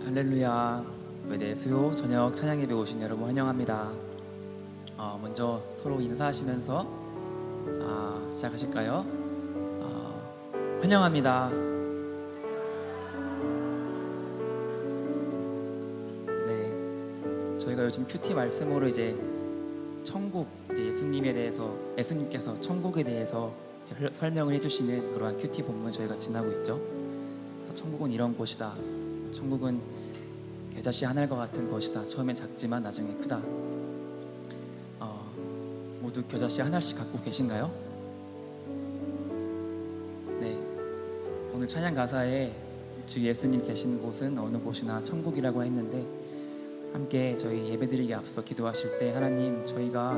할렐루야. 외대 수요 저녁 찬양 예배 오신 여러분 환영합니다. 먼저 서로 인사하시면서 시작하실까요? 환영합니다. 네, 저희가 요즘 큐티 말씀으로 이제 천국, 이제 예수님께서 천국에 대해서 설명을 해주시는 그러한 큐티 본문 저희가 지나고 있죠. 그래서 천국은 이런 곳이다. 천국은 겨자씨 하늘과 같은 것이다. 처음엔 작지만 나중에 크다. 모두 겨자씨 하나씩 갖고 계신가요? 네. 오늘 찬양 가사에 주 예수님 계신 곳은 어느 곳이나 천국이라고 했는데, 함께 저희 예배드리기 앞서 기도하실 때 하나님, 저희가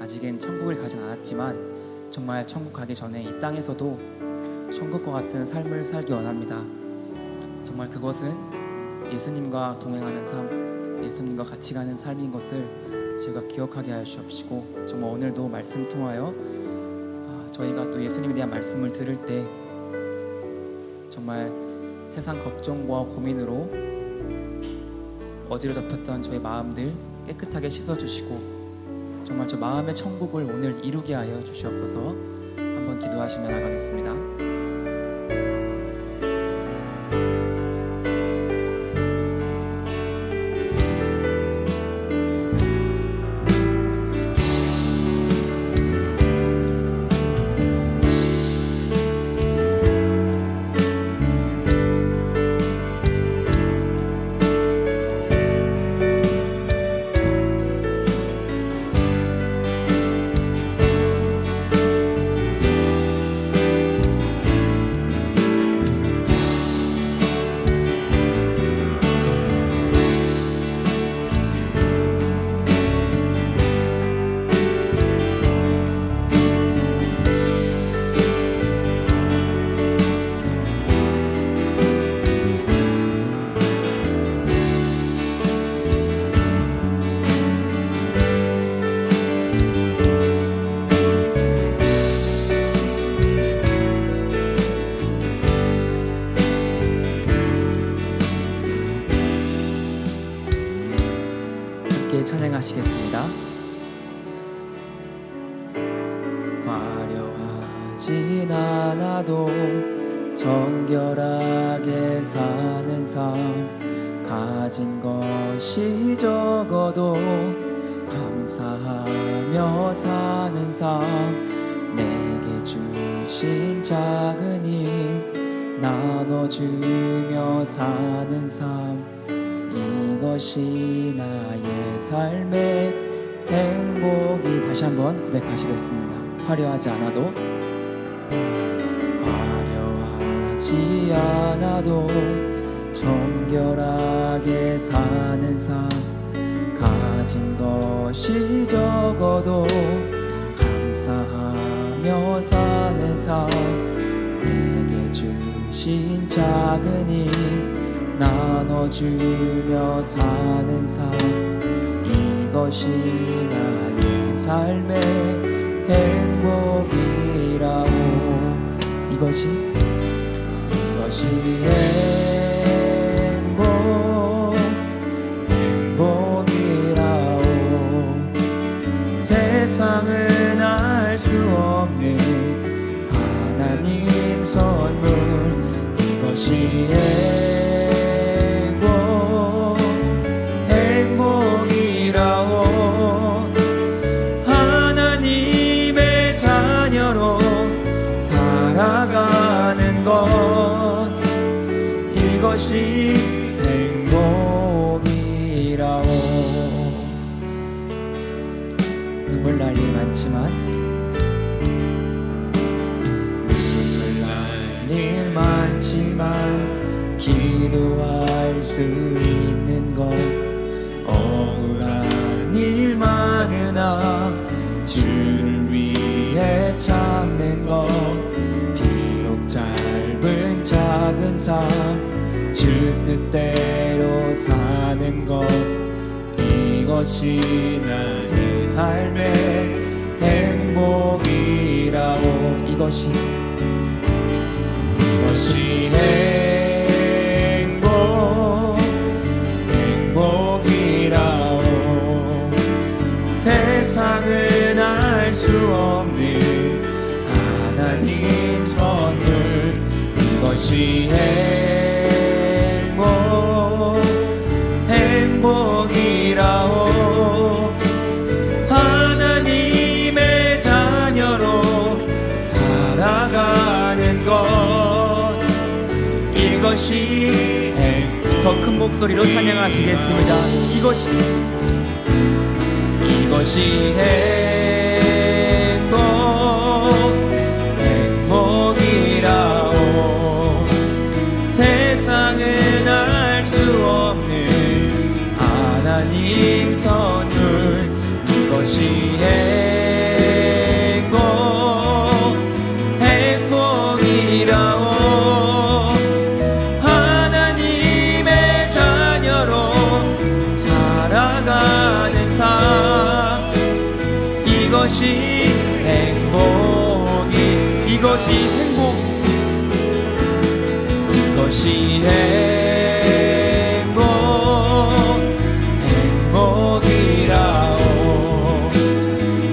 아직은 천국을 가진 않았지만 정말 천국 가기 전에 이 땅에서도 천국과 같은 삶을 살기 원합니다. 정말 그것은 예수님과 동행하는 삶, 예수님과 같이 가는 삶인 것을 저희가 기억하게 하여 주옵시고, 정말 오늘도 말씀 통하여 저희가 또 예수님에 대한 말씀을 들을 때 정말 세상 걱정과 고민으로 어지러졌던 저희 마음들 깨끗하게 씻어주시고 정말 저 마음의 천국을 오늘 이루게 하여 주시옵소서. 한번 기도하시며 나가겠습니다. 찬양하시겠습니다. 화려하진 않아도 정결하게 사는 삶, 가진 것이 적어도 감사하며 사는 삶, 내게 주신 작은 힘 나눠주며 사는 삶, 이것이 나의 삶의 행복이. 다시 한번 고백하시겠습니다. 화려하지 않아도 정결하게 사는 삶, 가진 것이 적어도 감사하며 사는 삶, 내게 주신 작은 힘 나눠주며 사는 삶, 이것이 나의 삶의 행복이라오. 이것이 행복이라오. 세상은 알 수 없는 하나님 선물, 이것이 행복이라오. 하나님의 자녀로 살아가는 것, 이것이 행복이라오. 눈물 날 일 많지만 기도할 수 있는 것, 억울한 일 많으나 주를 위해 참는 것, 비록 짧은 작은 삶 주 뜻대로 사는 것, 이것이 나의 삶의 행복이라오. 이것이 행복 이것이 행복이라오. 하나님의 자녀로 살아가는 것, 이것이 더 큰 목소리로 찬양하시겠습니다. 이것이 행복이라오. 세상은 알 수 없는 하나님 선물, 이것이 행복이라오. 하나님의 자녀로 살아가는 삶, 이것이 행복이라오.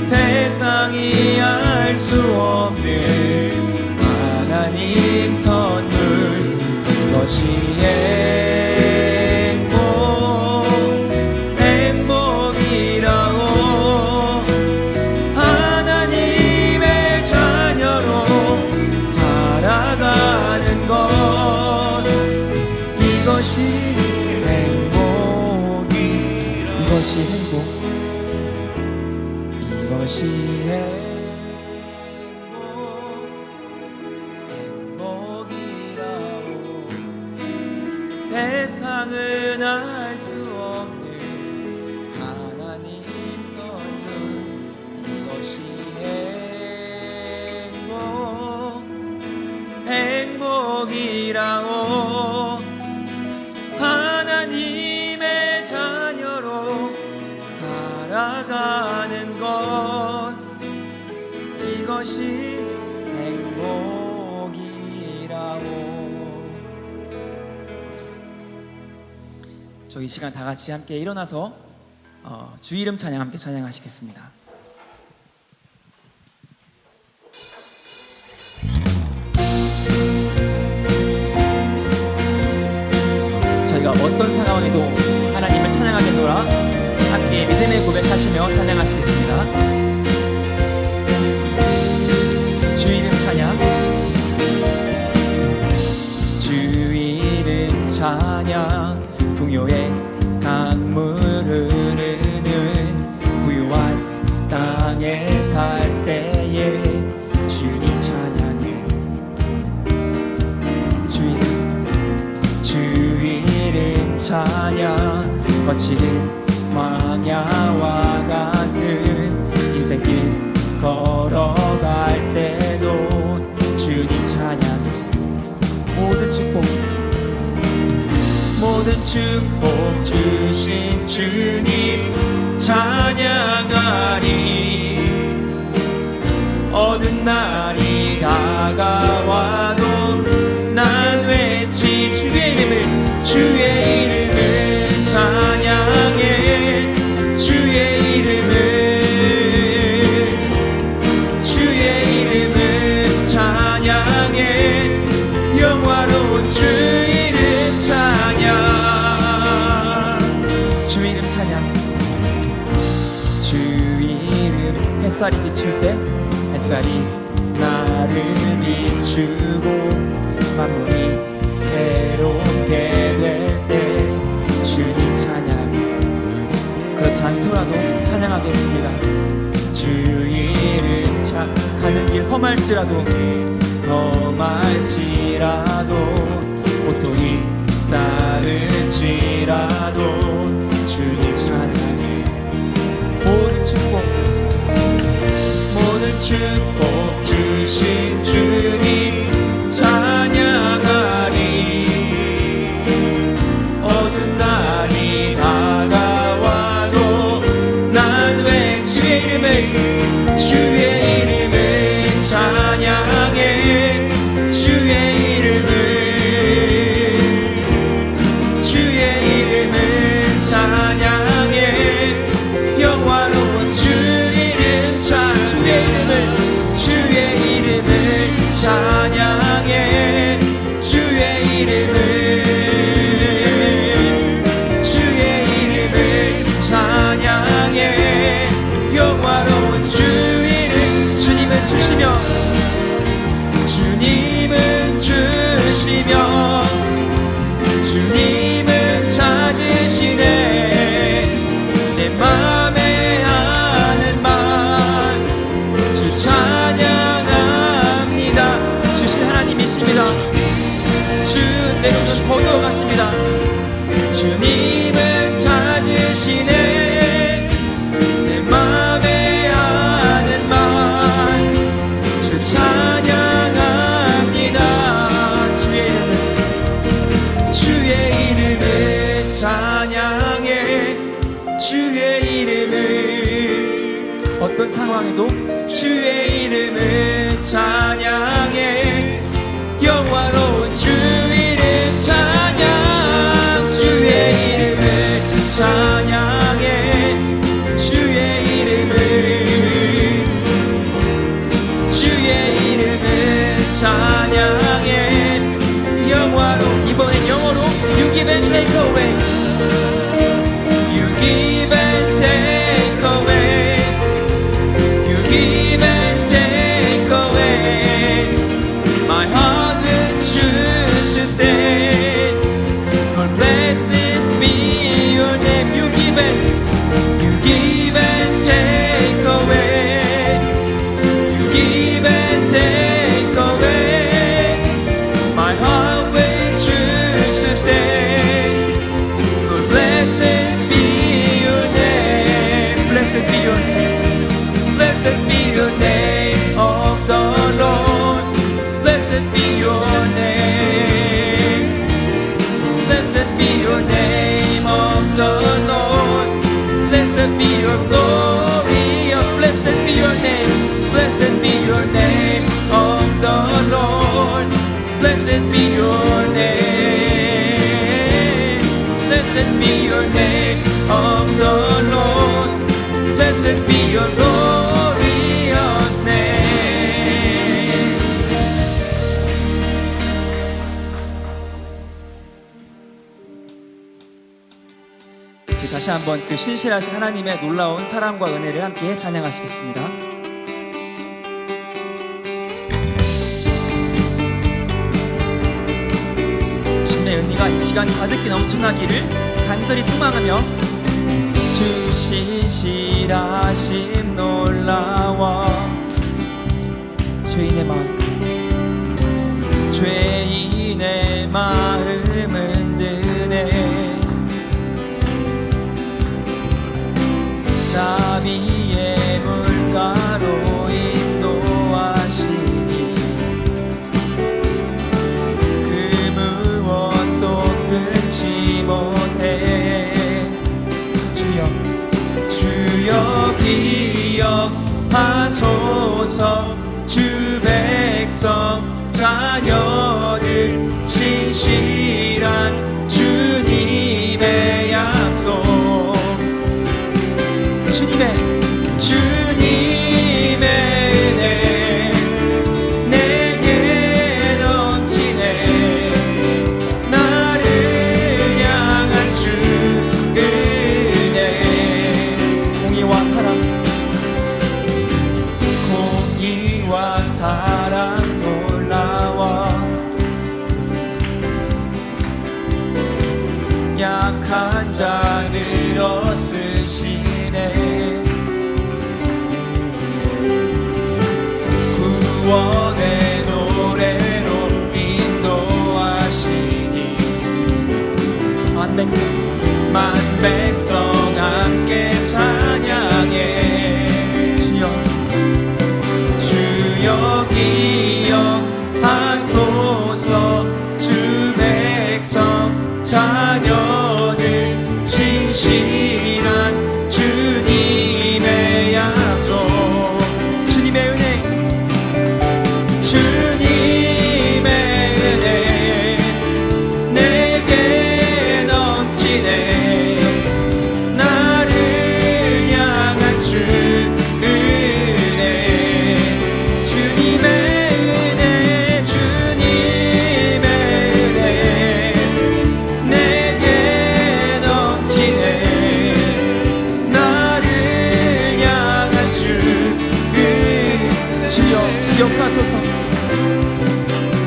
세상이 알 수 없는 하나님 선물, 이것이 행복이라오. 하나님의 자녀로 살아가는 것, 이것이 행복이라오. 세상은 알 수 없는 하나님 선물, 이것이 행복이라오. 하나님의 자녀로 살아가는 것, 이것이 행복이라오. 저희 시간 다 같이 함께 일어나서 주 이름 찬양 함께 찬양하시겠습니다. 저희가 어떤 상황에도 하나님을 찬양하겠노라, 함께 믿음의 고백하시며 찬양하시겠습니다. 주 이름 찬양. 주 이름 찬양. 풍요의 강물 흐르는 부유한 땅에 살 때에 주님 찬양해. 주 이름 찬양. 거칠은 광야와 같은 인생길 걸어갈 때도 주님 찬양해. 모든 축복 주신 주님 찬양하리. 어두운 날이 다가와도 난 외치 주의 이름을 찬양해. 주의 이름을 찬양해. 영화로운 주 이름 찬양. 주 이름 찬양. 주 이름. 햇살이 비출 때, 햇살이 나를 비추고 만물이 새롭게 될 때 주님 찬양해. 그렇지 않더라도 찬양하겠습니다. 주 이름 가는 길 험할지라도 고통이 따를지라도 주님 찬양해. 모든 축복 주신 주님 찬양하리. 어두운 날이 다가와도 난 왜 주의 이름을 찬양해. 주의 이름을 찬양해. 영화로운 주 이름 찬양해. 주의 이름을 어두워가십니다. 주님은 찾으시네 내 맘에 하는 말 주 찬양합니다. 주의 이름을 찬양해 주의 이름을 어떤 상황에도 주의 이름을 찬양해 영화로운 주 이름 찬양 주의 이름을 찬양해 주의 이름을 찬양해 영화로 이번엔 영어로 You give and take away You give and take away You give and take away My heart will choose to say Lord blessed be your name You give and take away You give and take away My heart will choose to say Lord blessed be your name Blessed be your name Blessed be the name of the Lord Blessed be your name Blessed be your name of the Lord Blessed be your glory Blessed be your name Blessed be your name of the Lord Blessed be your name Blessed be your name of the Lord Blessed be your glorious name. 다시 한번 그 신실하신 하나님의 놀라운 사랑과 은혜를 함께 찬양하시겠습니다. 신의 은혜가 이 시간 가득히 넘쳐나기를 간절히 소망하며 주 신실하심 놀라워 죄인의 마음은 드네 자비의 물가로 인도하시니 그 무엇도 끊지 못해 주여 기억하소서 주 백성 자녀들 신실한 주님의 약속 주님의 은혜 내게 넘치네 나를 향한 주 은혜 공의와 사랑 놀라워 약한 자를 얻으시네 구원의 노래로 인도하시니 만 백성 함께 찬양해 주여 기억하소서 주 백성 자녀들 신실한 주님의 약속 주님의 은혜 내게 넘치네 나를 향한 주 은혜 주님의 은혜 내게 넘치네 나를 향한 주 은혜 주여 기억하소서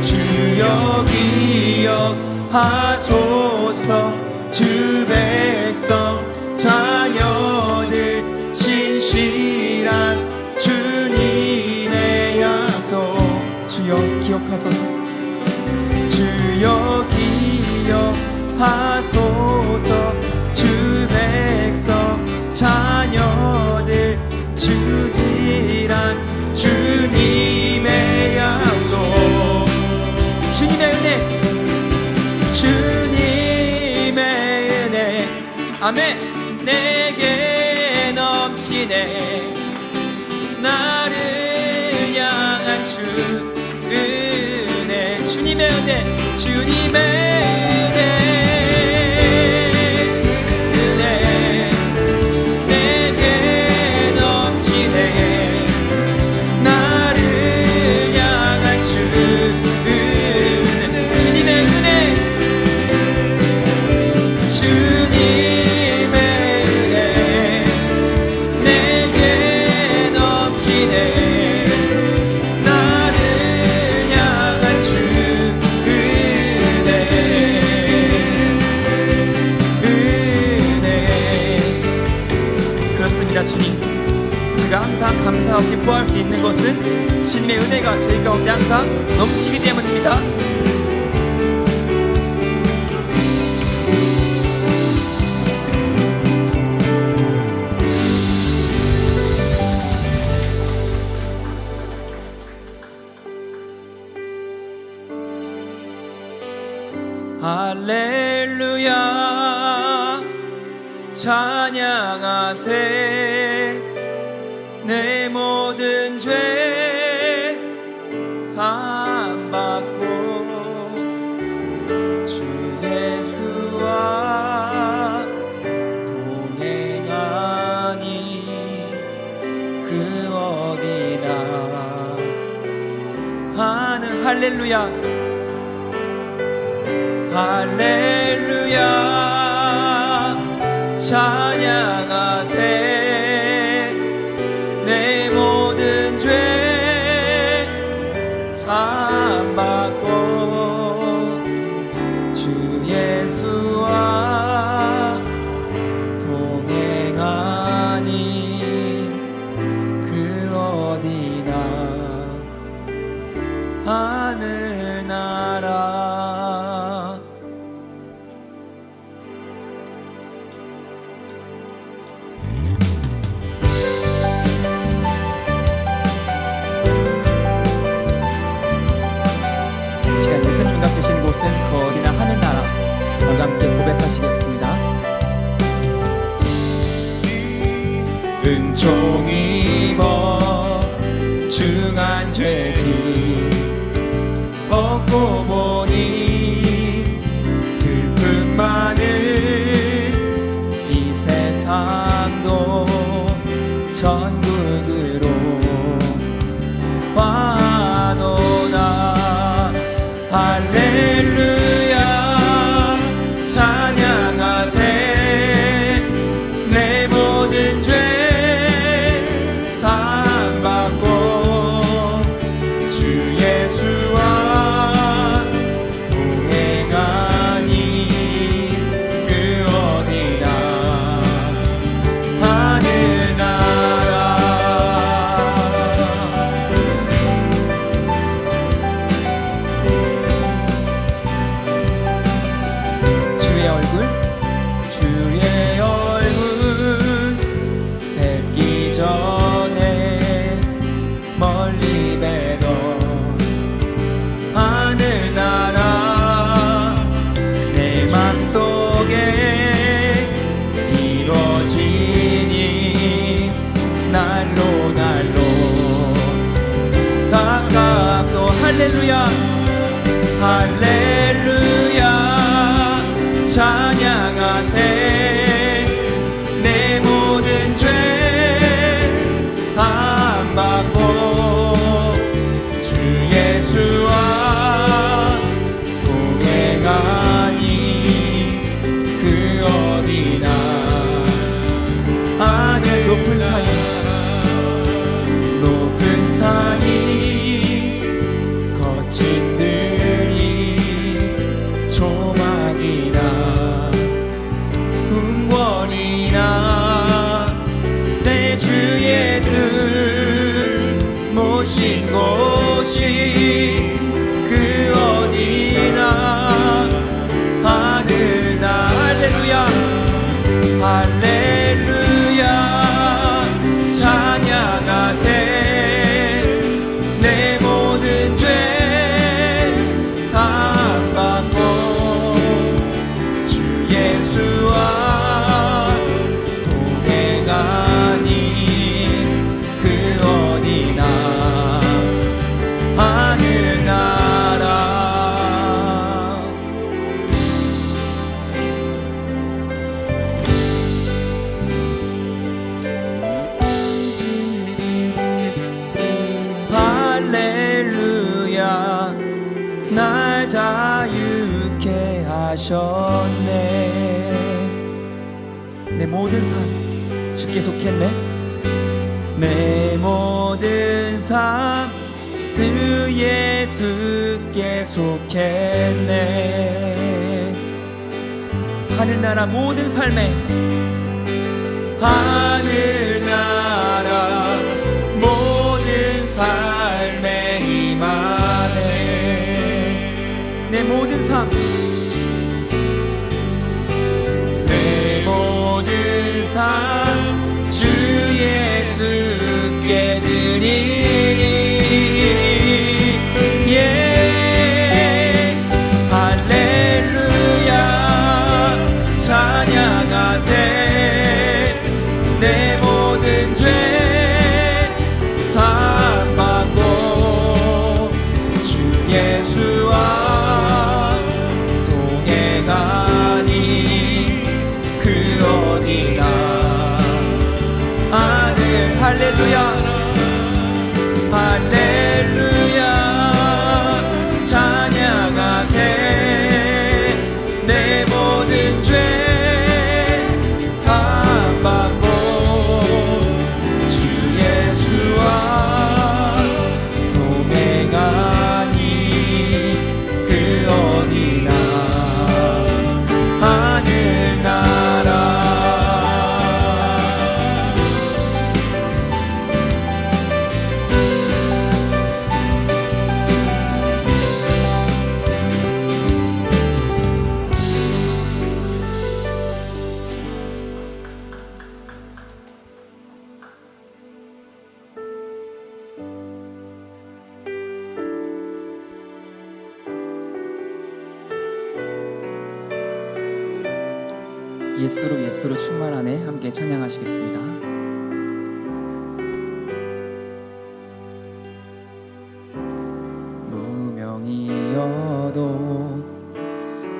주여 기억하소서 주 백성 자녀들 신실한 주님의 약속 주여 기억하소서 주여 기억 아멘. 내게 넘치네 나를 향한 주 은혜. 주님의 은혜, 주님의 은혜 내게 넘치네 나를 향한 주 은혜. 주님의 은혜, 주님의 은혜 내게 넘치네 나를 향한 주 은혜. 그렇습니다. 주님, 제가 항상 감사하고 기뻐할 수 있는 것은 주님의 은혜가 저희 가운데 항상 넘치기 때문입니다. 할렐루야 찬양하세 내 모든 죄 사함받고 주 예수와 동행하니 그 어디나 하는 할렐루야 할렐루야 찬양하세 내 모든 죄 사함받고 주 예수와 동행하니 그 어디나 하늘나라. 시간 예수님과 계신 곳은 그 어디나 하늘나라. 우리가 함께 고백하시겠습니다. 은총 입어 중한 죄지 벗고 보니 슬픔 많은 이 세상도 천국으로 와노나. 할렐루야 찬양하세 내 모든 죄 사함받고 주 예수와 동행하니 그 어디나 하늘나라. 주의 얼굴 뵙기 전에 멀리 뵈던 하늘나라 내 맘속에 이루어지니 날로 가깝도. 할렐루야 할렐루야 찬양하세 내 모든 죄 사함받고 주 예수와 동행하니 그 어디나 하늘 높은 산이 거친 들이 조막이나 궁궐이나 내 주 예수 모신 곳이 그 어디나 하늘나. 할렐루야 할렐루야 찬양하세 내 모든 죄 사함받고 주 예수와 하셨네. 내 모든 삶 주께 속했네. 내 모든 삶 그 예수께 속했네. 하늘나라 모든 삶에 하늘나라 모든 삶에 임하네. 내 모든 삶 내 모든 삶 주 예수께 드리니 할렐루야 찬양하세. 내 모든 죄 사함받고 주 예수와 동행하니 그 어디나 하늘 할렐루야 할렐루야 찬양하세. 내 모든 죄 사함받고 주 예수와 동행하니 그 어디나 하늘나라. 예수로 예수로 충만하네. 함께 찬양하시겠습니다. 무명이어도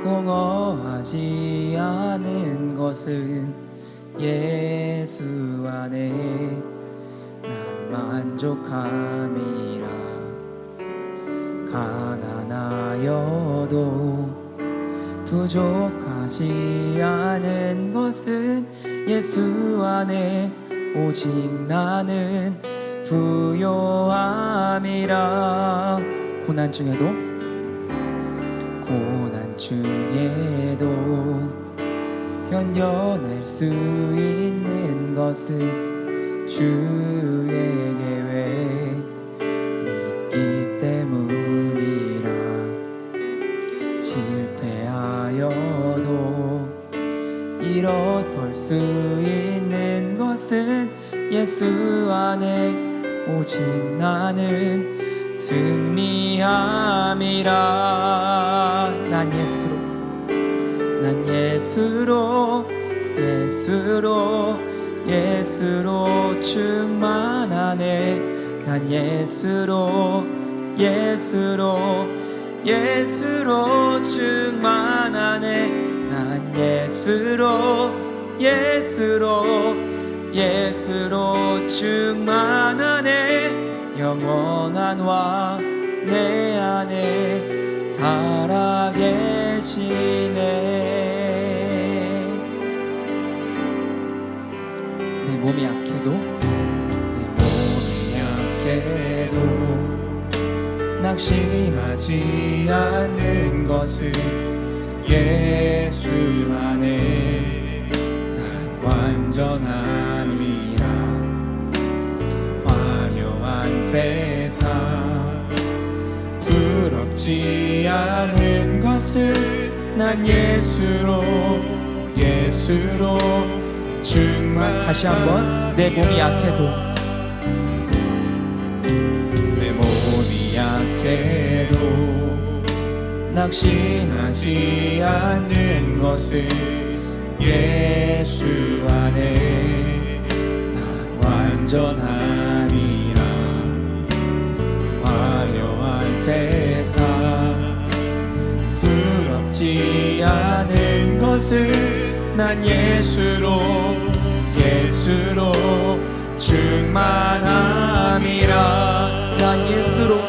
공허하지 않은 것은 예수 안에 난 만족함이라. 가난하여도 부족하지 않은 것은 예수 안에 오직 나는 부요함이라. 고난 중에도 견뎌낼 수 있는 것은 주의 계획 믿기 때문이라. 실패하여도 일어설 수 있는 것은 예수 안에 오직 나는 승리함이라. 난 예수로 충만하네. 난 예수로 충만하네. 난 예수로 충만하네. 영원한 왕 내 안에 살아계시네. 내 몸이 약해도 낙심하지 않는 것은 예수 안에 난 완전함이라. 화려한 세상 부럽지 않은 것은 난 예수로 충만. 다시 한번. 내 몸이 약해도 낙심하지 않는 것은 예수 안에 난 완전함이라. 화려한 세상 부럽지 않은 것은 난 예수로 충만함이라. 난 예수로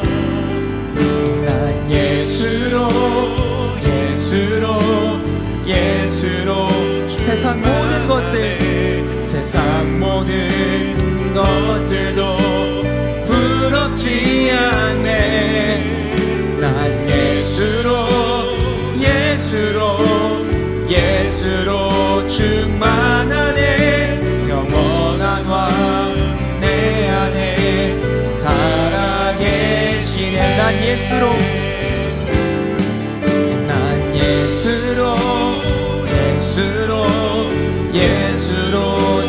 예수로 충만하네. 영원한 왕 내 안에 살아계시네. 난 예수로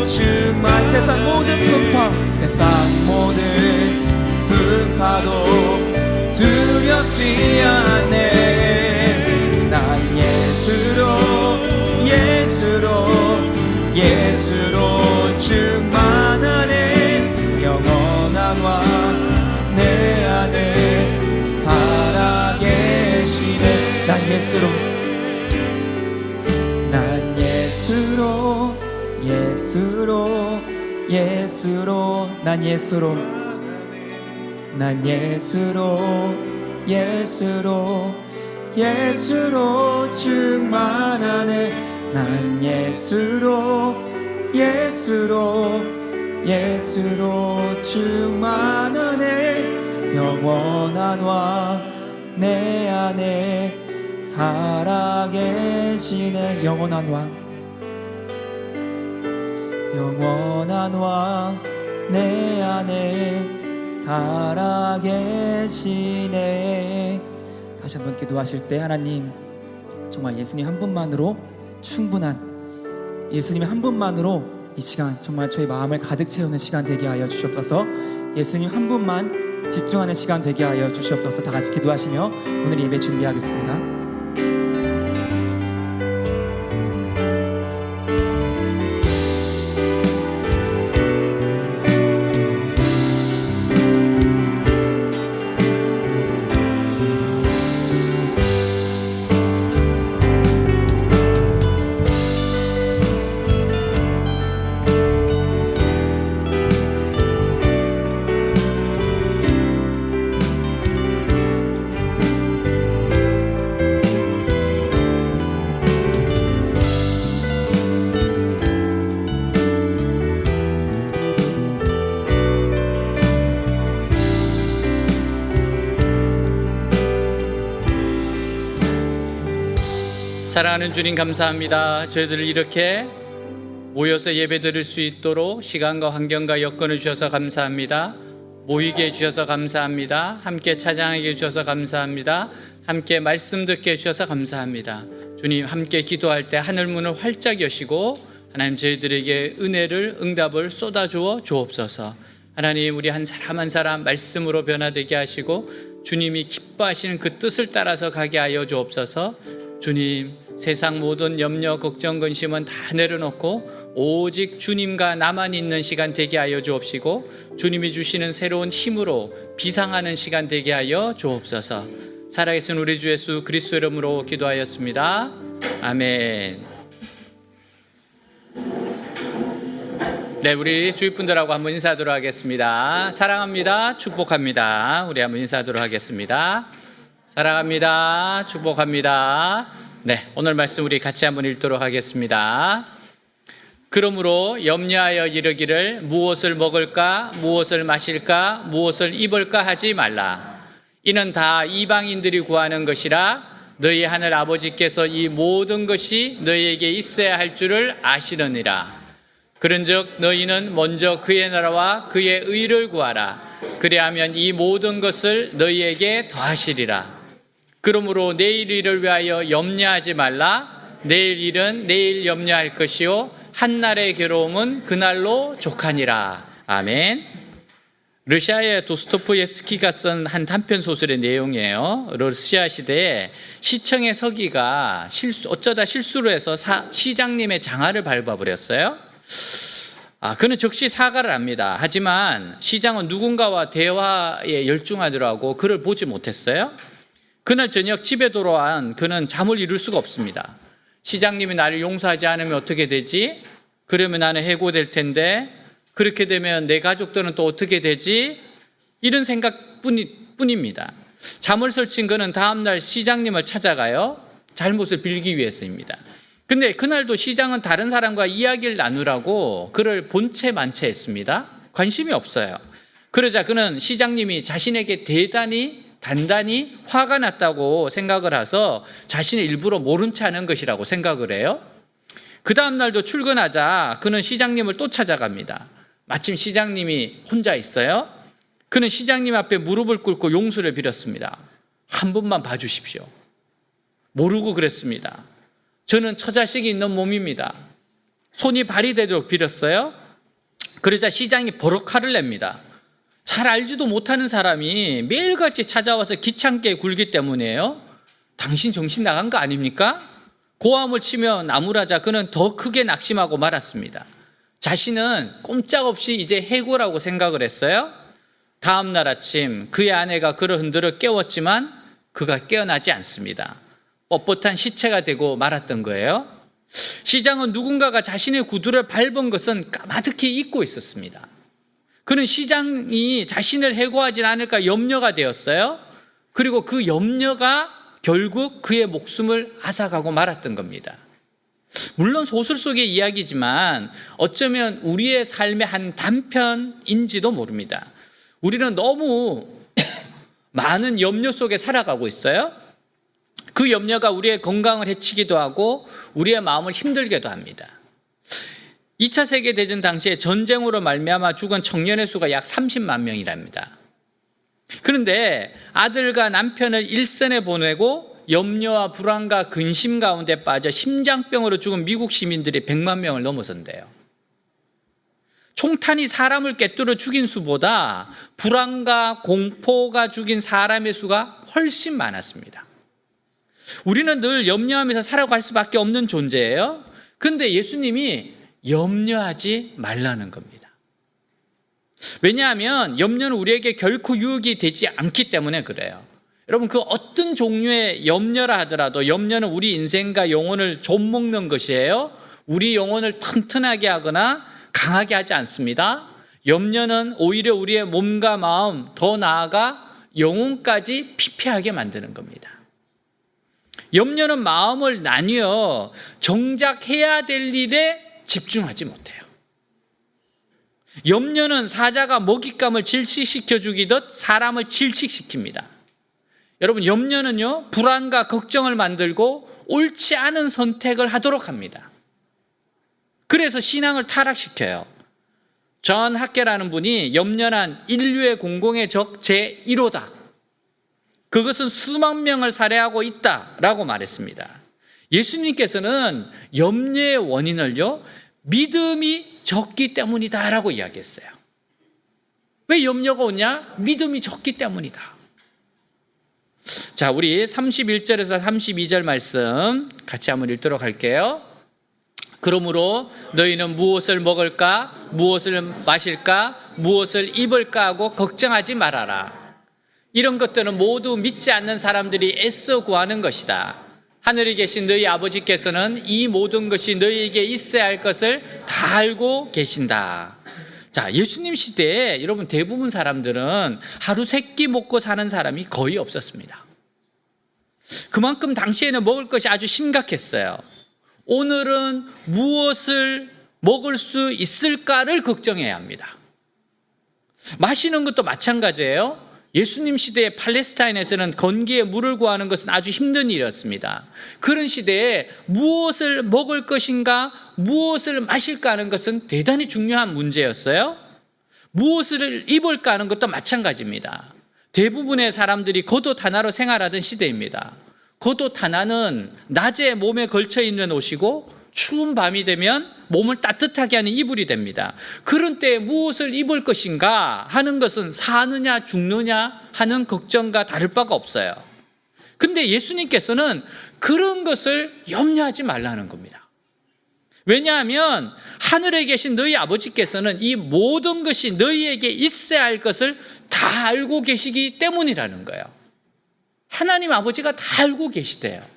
충만. 세상 모든 풍파도 두렵지 않네. 난 예수로 충만하네. 영원한 왕 내 안에 살아계시네. 난 예수로 충만하네. 난 예수로 충만하네. 영원한 왕 내 안에 살아계시네. 영원한 왕 내 안에 살아계시네. 다시 한번 기도하실 때 하나님, 정말 예수님 한 분만으로 충분한, 예수님 한 분만으로 이 시간 정말 저희 마음을 가득 채우는 시간 되게 하여 주시옵소서. 예수님 한 분만 집중하는 시간 되게 하여 주시옵소서. 다 같이 기도하시며 오늘 예배 준비하겠습니다. 사랑하는 주님, 감사합니다. 저희들을 이렇게 모여서 예배 드릴 수 있도록 시간과 환경과 여건을 주셔서 감사합니다. 모이게 해주셔서 감사합니다. 함께 찬양하게 해주셔서 감사합니다. 함께 말씀 듣게 해주셔서 감사합니다. 주님, 함께 기도할 때 하늘문을 활짝 여시고 하나님, 저희들에게 은혜를, 응답을 쏟아주어 주옵소서. 하나님, 우리 한 사람 한 사람 말씀으로 변화되게 하시고 주님이 기뻐하시는 그 뜻을 따라서 가게 하여 주옵소서. 주님, 세상 모든 염려, 걱정, 근심은 다 내려놓고 오직 주님과 나만 있는 시간 되게 하여 주옵시고 주님이 주시는 새로운 힘으로 비상하는 시간 되게 하여 주옵소서. 살아계신 우리 주 예수 그리스도 이름으로 기도하였습니다. 아멘. 네, 우리 주위분들하고 한번 인사하도록 하겠습니다. 사랑합니다. 축복합니다. 우리 한번 인사하도록 하겠습니다. 사랑합니다. 축복합니다. 네, 오늘 말씀 우리 같이 한번 읽도록 하겠습니다. 그러므로 염려하여 이르기를 무엇을 먹을까, 무엇을 마실까, 무엇을 입을까 하지 말라. 이는 다 이방인들이 구하는 것이라. 너희 하늘 아버지께서 이 모든 것이 너희에게 있어야 할 줄을 아시느니라. 그런즉 너희는 먼저 그의 나라와 그의 의를 구하라. 그리하면 이 모든 것을 너희에게 더하시리라. 그러므로 내일 일을 위하여 염려하지 말라. 내일 일은 내일 염려할 것이요 한날의 괴로움은 그날로 족하니라. 아멘. 러시아의 도스토옙스키가 쓴 한 단편 소설의 내용이에요. 러시아 시대에 시청의 서기가 어쩌다 실수로 해서 시장님의 장화를 밟아버렸어요. 그는 즉시 사과를 합니다. 하지만 시장은 누군가와 대화에 열중하더라고 그를 보지 못했어요. 그날 저녁 집에 돌아온 그는 잠을 이룰 수가 없습니다. 시장님이 나를 용서하지 않으면 어떻게 되지? 그러면 나는 해고될 텐데, 그렇게 되면 내 가족들은 또 어떻게 되지? 이런 생각뿐입니다. 잠을 설친 그는 다음날 시장님을 찾아가요. 잘못을 빌기 위해서입니다. 근데 그날도 시장은 다른 사람과 이야기를 나누라고 그를 본체 만체했습니다. 관심이 없어요. 그러자 그는 시장님이 자신에게 단단히 화가 났다고 생각을 해서 자신의 일부러 모른 체 하는 것이라고 생각을 해요. 그 다음 날도 출근하자 그는 시장님을 또 찾아갑니다. 마침 시장님이 혼자 있어요. 그는 시장님 앞에 무릎을 꿇고 용서를 빌었습니다. 한 번만 봐주십시오. 모르고 그랬습니다. 저는 처자식이 있는 몸입니다. 손이 발이 되도록 빌었어요. 그러자 시장이 버럭 화를 냅니다. 잘 알지도 못하는 사람이 매일같이 찾아와서 귀찮게 굴기 때문이에요. 당신 정신 나간 거 아닙니까? 고함을 치며 나무라자 그는 더 크게 낙심하고 말았습니다. 자신은 꼼짝없이 이제 해고라고 생각을 했어요. 다음 날 아침 그의 아내가 그를 흔들어 깨웠지만 그가 깨어나지 않습니다. 뻣뻣한 시체가 되고 말았던 거예요. 시장은 누군가가 자신의 구두를 밟은 것은 까마득히 잊고 있었습니다. 그는 시장이 자신을 해고하지 않을까 염려가 되었어요. 그리고 그 염려가 결국 그의 목숨을 앗아가고 말았던 겁니다. 물론 소설 속의 이야기지만 어쩌면 우리의 삶의 한 단편인지도 모릅니다. 우리는 너무 많은 염려 속에 살아가고 있어요. 그 염려가 우리의 건강을 해치기도 하고 우리의 마음을 힘들게도 합니다. 2차 세계대전 당시에 전쟁으로 말미암아 죽은 청년의 수가 약 30만 명이랍니다. 그런데 아들과 남편을 일선에 보내고 염려와 불안과 근심 가운데 빠져 심장병으로 죽은 미국 시민들이 100만 명을 넘어선대요. 총탄이 사람을 꿰뚫어 죽인 수보다 불안과 공포가 죽인 사람의 수가 훨씬 많았습니다. 우리는 늘 염려하면서 살아갈 수밖에 없는 존재예요. 그런데 예수님이 염려하지 말라는 겁니다. 왜냐하면 염려는 우리에게 결코 유익이 되지 않기 때문에 그래요. 여러분, 그 어떤 종류의 염려라 하더라도 염려는 우리 인생과 영혼을 좀먹는 것이에요. 우리 영혼을 튼튼하게 하거나 강하게 하지 않습니다. 염려는 오히려 우리의 몸과 마음, 더 나아가 영혼까지 피폐하게 만드는 겁니다. 염려는 마음을 나뉘어 정작 해야 될 일에 집중하지 못해요. 염려는 사자가 먹잇감을 질식시켜 죽이듯 사람을 질식시킵니다. 여러분, 염려는요, 불안과 걱정을 만들고 옳지 않은 선택을 하도록 합니다. 그래서 신앙을 타락시켜요. 존 학계라는 분이 염려란 인류의 공공의 적 제1호다. 그것은 수만 명을 살해하고 있다라고 말했습니다. 예수님께서는 염려의 원인을요, 믿음이 적기 때문이다라고 이야기했어요. 왜 염려가 오냐? 믿음이 적기 때문이다. 자, 우리 31절에서 32절 말씀 같이 한번 읽도록 할게요. 그러므로 너희는 무엇을 먹을까, 무엇을 마실까, 무엇을 입을까 하고 걱정하지 말아라. 이런 것들은 모두 믿지 않는 사람들이 애써 구하는 것이다. 하늘에 계신 너희 아버지께서는 이 모든 것이 너희에게 있어야 할 것을 다 알고 계신다. 자, 예수님 시대에 여러분 대부분 사람들은 하루 세 끼 먹고 사는 사람이 거의 없었습니다. 그만큼 당시에는 먹을 것이 아주 심각했어요. 오늘은 무엇을 먹을 수 있을까를 걱정해야 합니다. 마시는 것도 마찬가지예요. 예수님 시대의 팔레스타인에서는 건기에 물을 구하는 것은 아주 힘든 일이었습니다. 그런 시대에 무엇을 먹을 것인가, 무엇을 마실까 하는 것은 대단히 중요한 문제였어요. 무엇을 입을까 하는 것도 마찬가지입니다. 대부분의 사람들이 겉옷 하나로 생활하던 시대입니다. 겉옷 하나는 낮에 몸에 걸쳐 있는 옷이고 추운 밤이 되면 몸을 따뜻하게 하는 이불이 됩니다. 그런 때에 무엇을 입을 것인가 하는 것은 사느냐 죽느냐 하는 걱정과 다를 바가 없어요. 근데 예수님께서는 그런 것을 염려하지 말라는 겁니다. 왜냐하면 하늘에 계신 너희 아버지께서는 이 모든 것이 너희에게 있어야 할 것을 다 알고 계시기 때문이라는 거예요. 하나님 아버지가 다 알고 계시대요.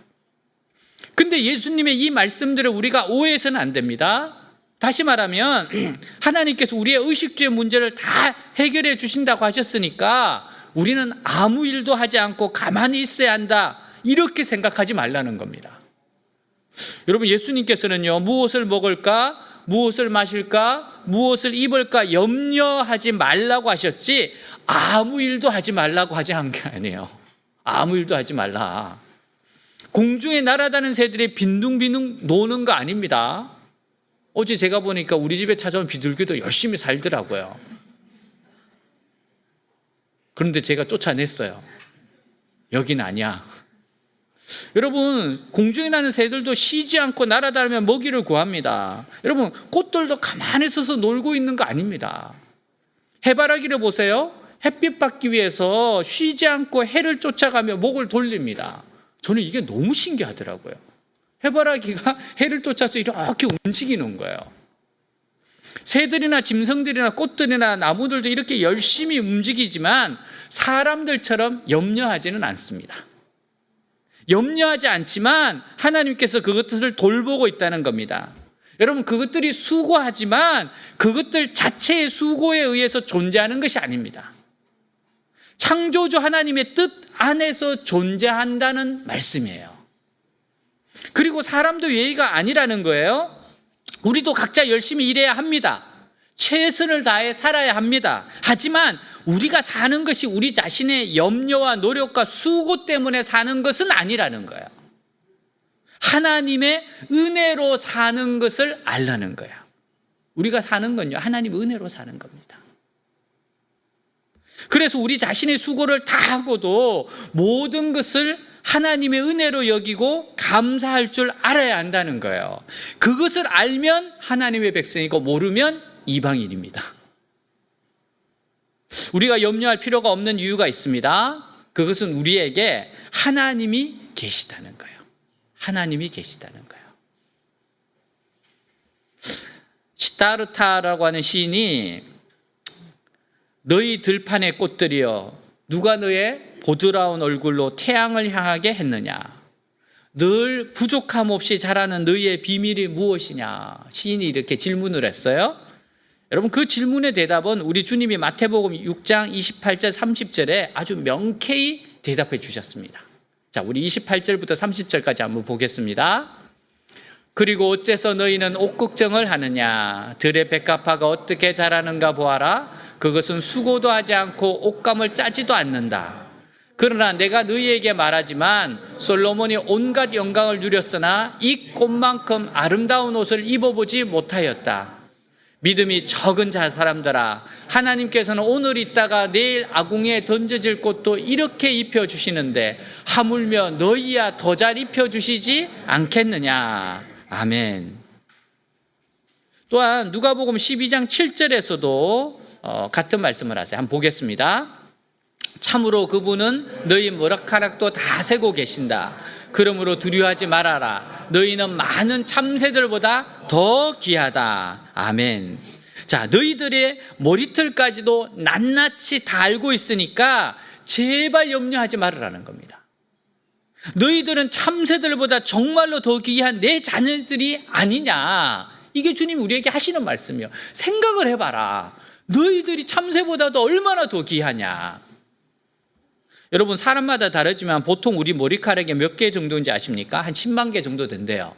근데 예수님의 이 말씀들을 우리가 오해해서는 안 됩니다. 다시 말하면 하나님께서 우리의 의식주의 문제를 다 해결해 주신다고 하셨으니까 우리는 아무 일도 하지 않고 가만히 있어야 한다, 이렇게 생각하지 말라는 겁니다. 여러분, 예수님께서는요, 무엇을 먹을까, 무엇을 마실까, 무엇을 입을까 염려하지 말라고 하셨지 아무 일도 하지 말라고 하지 않은 게 아니에요. 아무 일도 하지 말라. 공중에 날아다니는 새들이 빈둥빈둥 노는 거 아닙니다. 어제 제가 보니까 우리 집에 찾아온 비둘기도 열심히 살더라고요. 그런데 제가 쫓아냈어요. 여긴 아니야. 여러분, 공중에 나는 새들도 쉬지 않고 날아다니며 먹이를 구합니다. 여러분, 꽃들도 가만히 서서 놀고 있는 거 아닙니다. 해바라기를 보세요. 햇빛 받기 위해서 쉬지 않고 해를 쫓아가며 목을 돌립니다. 저는 이게 너무 신기하더라고요. 해바라기가 해를 쫓아서 이렇게 움직이는 거예요. 새들이나 짐승들이나 꽃들이나 나무들도 이렇게 열심히 움직이지만 사람들처럼 염려하지는 않습니다. 염려하지 않지만 하나님께서 그것들을 돌보고 있다는 겁니다. 여러분, 그것들이 수고하지만 그것들 자체의 수고에 의해서 존재하는 것이 아닙니다. 창조주 하나님의 뜻 안에서 존재한다는 말씀이에요. 그리고 사람도 예의가 아니라는 거예요. 우리도 각자 열심히 일해야 합니다. 최선을 다해 살아야 합니다. 하지만 우리가 사는 것이 우리 자신의 염려와 노력과 수고 때문에 사는 것은 아니라는 거예요. 하나님의 은혜로 사는 것을 알라는 거예요. 우리가 사는 건요, 하나님 은혜로 사는 겁니다. 그래서 우리 자신의 수고를 다 하고도 모든 것을 하나님의 은혜로 여기고 감사할 줄 알아야 한다는 거예요. 그것을 알면 하나님의 백성이고 모르면 이방인입니다. 우리가 염려할 필요가 없는 이유가 있습니다. 그것은 우리에게 하나님이 계시다는 거예요. 하나님이 계시다는 거예요. 시타르타라고 하는 시인이 너희 들판의 꽃들이여 누가 너의 보드라운 얼굴로 태양을 향하게 했느냐? 늘 부족함 없이 자라는 너희의 비밀이 무엇이냐? 시인이 이렇게 질문을 했어요. 여러분, 그 질문의 대답은 우리 주님이 마태복음 6장 28절 30절에 아주 명쾌히 대답해 주셨습니다. 자, 우리 28절부터 30절까지 한번 보겠습니다. 그리고 어째서 너희는 옥걱정을 하느냐? 들의 백합화가 어떻게 자라는가 보아라. 그것은 수고도 하지 않고 옷감을 짜지도 않는다. 그러나 내가 너희에게 말하지만 솔로몬이 온갖 영광을 누렸으나 이 꽃만큼 아름다운 옷을 입어보지 못하였다. 믿음이 적은 자 사람들아, 하나님께서는 오늘 있다가 내일 아궁이에 던져질 꽃도 이렇게 입혀주시는데 하물며 너희야 더 잘 입혀주시지 않겠느냐. 아멘. 또한 누가복음 12장 7절에서도 같은 말씀을 하세요. 한번 보겠습니다. 참으로 그분은 너희 머리카락도 다 세고 계신다. 그러므로 두려워하지 말아라. 너희는 많은 참새들보다 더 귀하다. 아멘. 자, 너희들의 머리털까지도 낱낱이 다 알고 있으니까 제발 염려하지 말으라는 겁니다. 너희들은 참새들보다 정말로 더 귀한 내 자녀들이 아니냐. 이게 주님이 우리에게 하시는 말씀이에요. 생각을 해봐라. 너희들이 참새보다도 얼마나 더 귀하냐. 여러분, 사람마다 다르지만 보통 우리 머리카락이 몇 개 정도인지 아십니까? 한 10만 개 정도 된대요.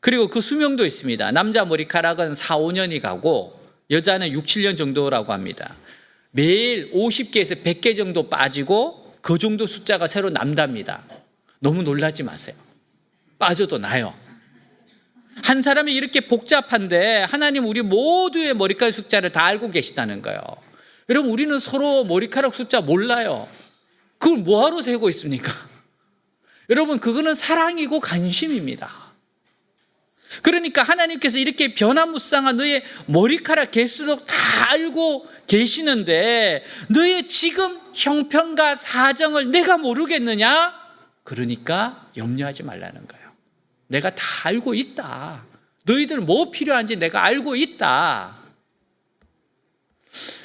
그리고 그 수명도 있습니다. 남자 머리카락은 4, 5년이 가고 여자는 6, 7년 정도라고 합니다. 매일 50개에서 100개 정도 빠지고 그 정도 숫자가 새로 남답니다. 너무 놀라지 마세요. 빠져도 나요. 한 사람이 이렇게 복잡한데 하나님 우리 모두의 머리카락 숫자를 다 알고 계시다는 거예요. 여러분, 우리는 서로 머리카락 숫자 몰라요. 그걸 뭐하러 세고 있습니까? 여러분, 그거는 사랑이고 관심입니다. 그러니까 하나님께서 이렇게 변화무쌍한 너의 머리카락 개수도 다 알고 계시는데 너의 지금 형편과 사정을 내가 모르겠느냐? 그러니까 염려하지 말라는 거예요. 내가 다 알고 있다. 너희들 뭐 필요한지 내가 알고 있다.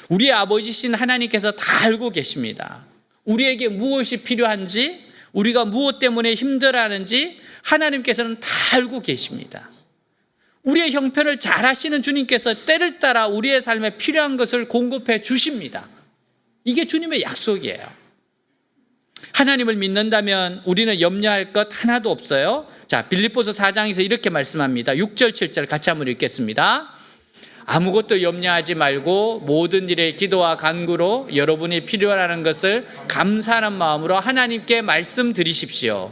우리의 아버지신 하나님께서 다 알고 계십니다. 우리에게 무엇이 필요한지, 우리가 무엇 때문에 힘들어하는지 하나님께서는 다 알고 계십니다. 우리의 형편을 잘 아시는 주님께서 때를 따라 우리의 삶에 필요한 것을 공급해 주십니다. 이게 주님의 약속이에요. 하나님을 믿는다면 우리는 염려할 것 하나도 없어요. 자, 빌립보서 4장에서 이렇게 말씀합니다. 6절 7절 같이 한번 읽겠습니다. 아무것도 염려하지 말고 모든 일에 기도와 간구로 여러분이 필요하는 것을 감사하는 마음으로 하나님께 말씀드리십시오.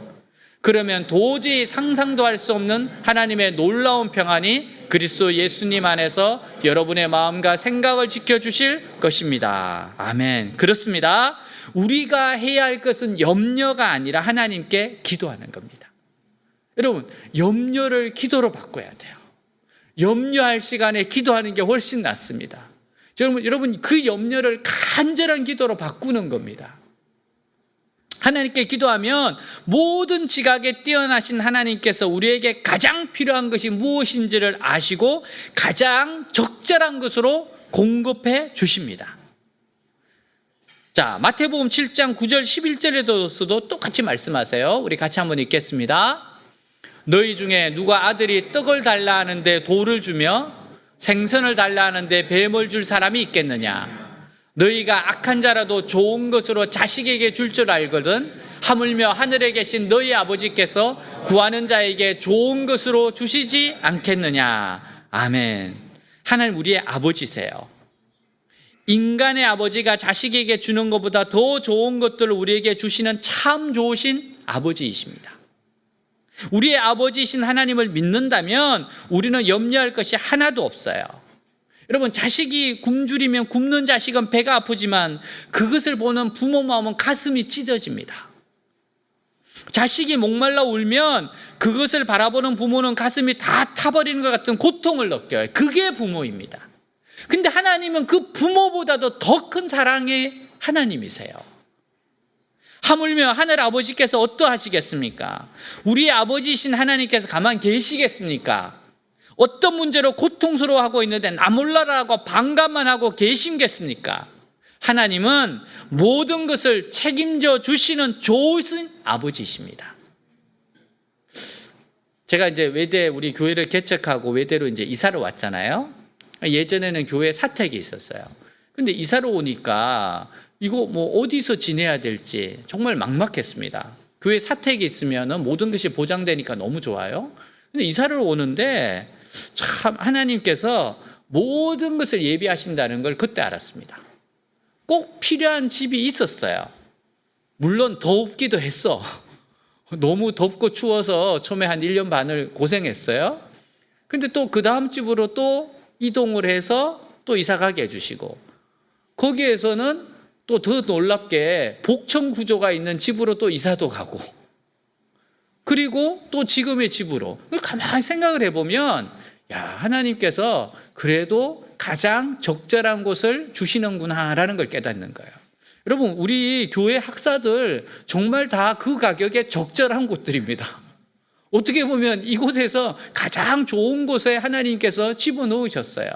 그러면 도저히 상상도 할 수 없는 하나님의 놀라운 평안이 그리스도 예수님 안에서 여러분의 마음과 생각을 지켜주실 것입니다. 아멘. 그렇습니다. 우리가 해야 할 것은 염려가 아니라 하나님께 기도하는 겁니다. 여러분, 염려를 기도로 바꿔야 돼요. 염려할 시간에 기도하는 게 훨씬 낫습니다. 여러분 그 염려를 간절한 기도로 바꾸는 겁니다. 하나님께 기도하면 모든 지각에 뛰어나신 하나님께서 우리에게 가장 필요한 것이 무엇인지를 아시고 가장 적절한 것으로 공급해 주십니다. 자, 마태복음 7장 9절 11절에서도 똑같이 말씀하세요. 우리 같이 한번 읽겠습니다. 너희 중에 누가 아들이 떡을 달라 하는데 돌을 주며 생선을 달라 하는데 뱀을 줄 사람이 있겠느냐? 너희가 악한 자라도 좋은 것으로 자식에게 줄 줄 알거든 하물며 하늘에 계신 너희 아버지께서 구하는 자에게 좋은 것으로 주시지 않겠느냐? 아멘. 하나님 우리의 아버지세요. 인간의 아버지가 자식에게 주는 것보다 더 좋은 것들을 우리에게 주시는 참 좋으신 아버지이십니다. 우리의 아버지이신 하나님을 믿는다면 우리는 염려할 것이 하나도 없어요. 여러분, 자식이 굶주리면 굶는 자식은 배가 아프지만 그것을 보는 부모 마음은 가슴이 찢어집니다. 자식이 목말라 울면 그것을 바라보는 부모는 가슴이 다 타버리는 것 같은 고통을 느껴요. 그게 부모입니다. 근데 하나님은 그 부모보다도 더 큰 사랑의 하나님이세요. 하물며 하늘 아버지께서 어떠하시겠습니까? 우리의 아버지이신 하나님께서 가만 계시겠습니까? 어떤 문제로 고통스러워하고 있는데 나 몰라라고 반감만 하고 계시겠습니까? 하나님은 모든 것을 책임져 주시는 좋으신 아버지이십니다. 제가 이제 외대 우리 교회를 개척하고 외대로 이제 이사를 왔잖아요. 예전에는 교회 사택이 있었어요. 근데 이사를 오니까 이거 뭐 어디서 지내야 될지 정말 막막했습니다. 교회 사택이 있으면 모든 것이 보장되니까 너무 좋아요. 근데 이사를 오는데 참 하나님께서 모든 것을 예비하신다는 걸 그때 알았습니다. 꼭 필요한 집이 있었어요. 물론 덥기도 했어. 너무 덥고 추워서 처음에 한 1년 반을 고생했어요. 근데 또 그 다음 집으로 또 이동을 해서 또 이사 가게 해주시고 거기에서는 또 더 놀랍게 복층 구조가 있는 집으로 또 이사도 가고 그리고 또 지금의 집으로. 가만히 생각을 해보면 야, 하나님께서 그래도 가장 적절한 곳을 주시는구나라는 걸 깨닫는 거예요. 여러분, 우리 교회 학사들 정말 다 그 가격에 적절한 곳들입니다. 어떻게 보면 이곳에서 가장 좋은 곳에 하나님께서 집어넣으셨어요.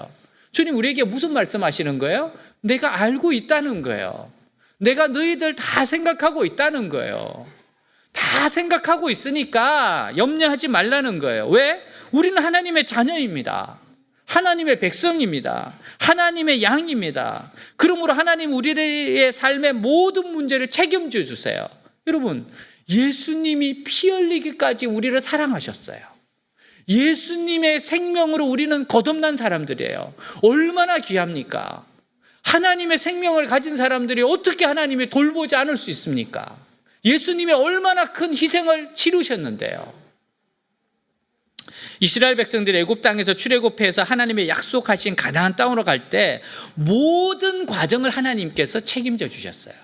주님 우리에게 무슨 말씀하시는 거예요? 내가 알고 있다는 거예요. 내가 너희들 다 생각하고 있다는 거예요. 다 생각하고 있으니까 염려하지 말라는 거예요. 왜? 우리는 하나님의 자녀입니다. 하나님의 백성입니다. 하나님의 양입니다. 그러므로 하나님 우리의 삶의 모든 문제를 책임져 주세요. 여러분, 예수님이 피 흘리기까지 우리를 사랑하셨어요. 예수님의 생명으로 우리는 거듭난 사람들이에요. 얼마나 귀합니까? 하나님의 생명을 가진 사람들이 어떻게 하나님이 돌보지 않을 수 있습니까? 예수님이 얼마나 큰 희생을 치르셨는데요. 이스라엘 백성들이 애굽 땅에서 출애굽해서 하나님의 약속하신 가나안 땅으로 갈 때 모든 과정을 하나님께서 책임져 주셨어요.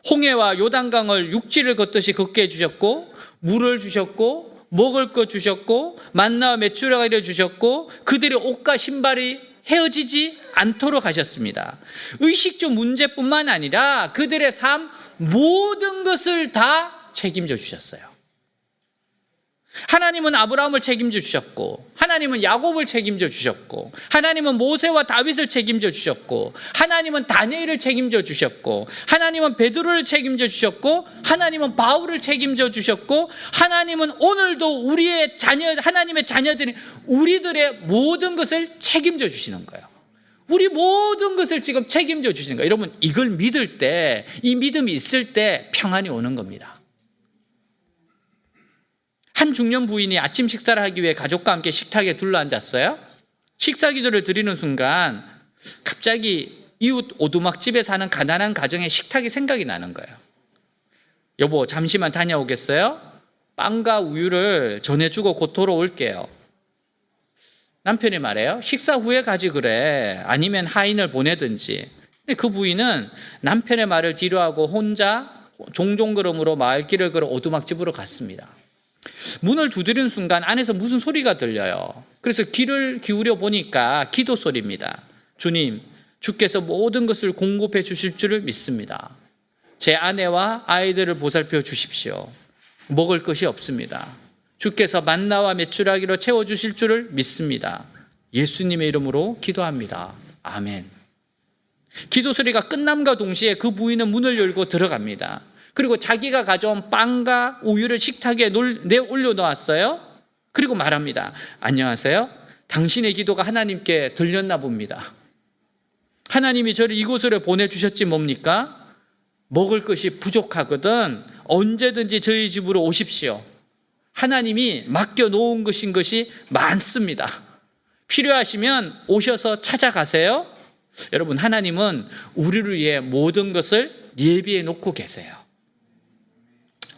홍해와 요단강을 육지를 걷듯이 걷게 해주셨고 물을 주셨고 먹을 것 주셨고 만나와 메추라기를 주셨고 그들의 옷과 신발이 헤어지지 않도록 하셨습니다. 의식주 문제뿐만 아니라 그들의 삶 모든 것을 다 책임져 주셨어요. 하나님은 아브라함을 책임져 주셨고 하나님은 야곱을 책임져 주셨고 하나님은 모세와 다윗을 책임져 주셨고 하나님은 다니엘을 책임져 주셨고 하나님은 베드로를 책임져 주셨고 하나님은 바울을 책임져 주셨고 하나님은 오늘도 우리의 자녀 하나님의 자녀들인 우리들의 모든 것을 책임져 주시는 거예요. 우리 모든 것을 지금 책임져 주시는 거예요. 여러분, 이걸 믿을 때, 이 믿음이 있을 때 평안이 오는 겁니다. 한 중년 부인이 아침 식사를 하기 위해 가족과 함께 식탁에 둘러앉았어요. 식사 기도를 드리는 순간 갑자기 이웃 오두막집에 사는 가난한 가정의 식탁이 생각이 나는 거예요. 여보, 잠시만 다녀오겠어요? 빵과 우유를 전해주고 곧 돌아올게요. 남편이 말해요. 식사 후에 가지 그래. 아니면 하인을 보내든지. 근데 그 부인은 남편의 말을 뒤로하고 혼자 종종 걸음으로 마을길을 걸어 오두막집으로 갔습니다. 문을 두드리는 순간 안에서 무슨 소리가 들려요. 그래서 귀를 기울여 보니까 기도 소리입니다. 주님, 주께서 모든 것을 공급해 주실 줄을 믿습니다. 제 아내와 아이들을 보살펴 주십시오. 먹을 것이 없습니다. 주께서 만나와 메추라기로 채워주실 줄을 믿습니다. 예수님의 이름으로 기도합니다. 아멘. 기도 소리가 끝남과 동시에 그 부인은 문을 열고 들어갑니다. 그리고 자기가 가져온 빵과 우유를 식탁에 올려놓았어요. 그리고 말합니다. 안녕하세요. 당신의 기도가 하나님께 들렸나 봅니다. 하나님이 저를 이곳으로 보내주셨지 뭡니까? 먹을 것이 부족하거든 언제든지 저희 집으로 오십시오. 하나님이 맡겨놓은 것이 많습니다. 필요하시면 오셔서 찾아가세요. 여러분, 하나님은 우리를 위해 모든 것을 예비해 놓고 계세요.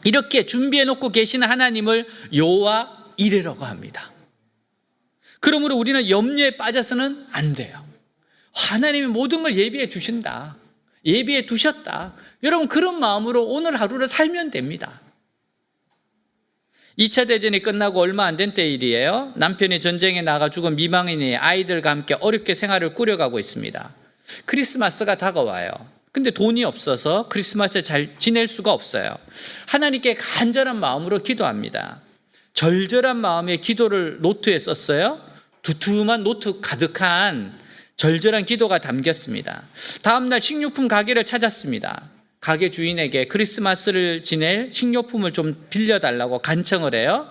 이렇게 준비해 놓고 계시는 하나님을 여호와 이레라고 합니다. 그러므로 우리는 염려에 빠져서는 안 돼요. 하나님이 모든 걸 예비해 주신다. 예비해 두셨다. 여러분, 그런 마음으로 오늘 하루를 살면 됩니다. 2차 대전이 끝나고 얼마 안 된 때 일이에요. 남편이 전쟁에 나가 죽은 미망인이 아이들과 함께 어렵게 생활을 꾸려가고 있습니다. 크리스마스가 다가와요. 근데 돈이 없어서 크리스마스에 잘 지낼 수가 없어요. 하나님께 간절한 마음으로 기도합니다. 절절한 마음의 기도를 노트에 썼어요. 두툼한 노트 가득한 절절한 기도가 담겼습니다. 다음날 식료품 가게를 찾았습니다. 가게 주인에게 크리스마스를 지낼 식료품을 좀 빌려달라고 간청을 해요.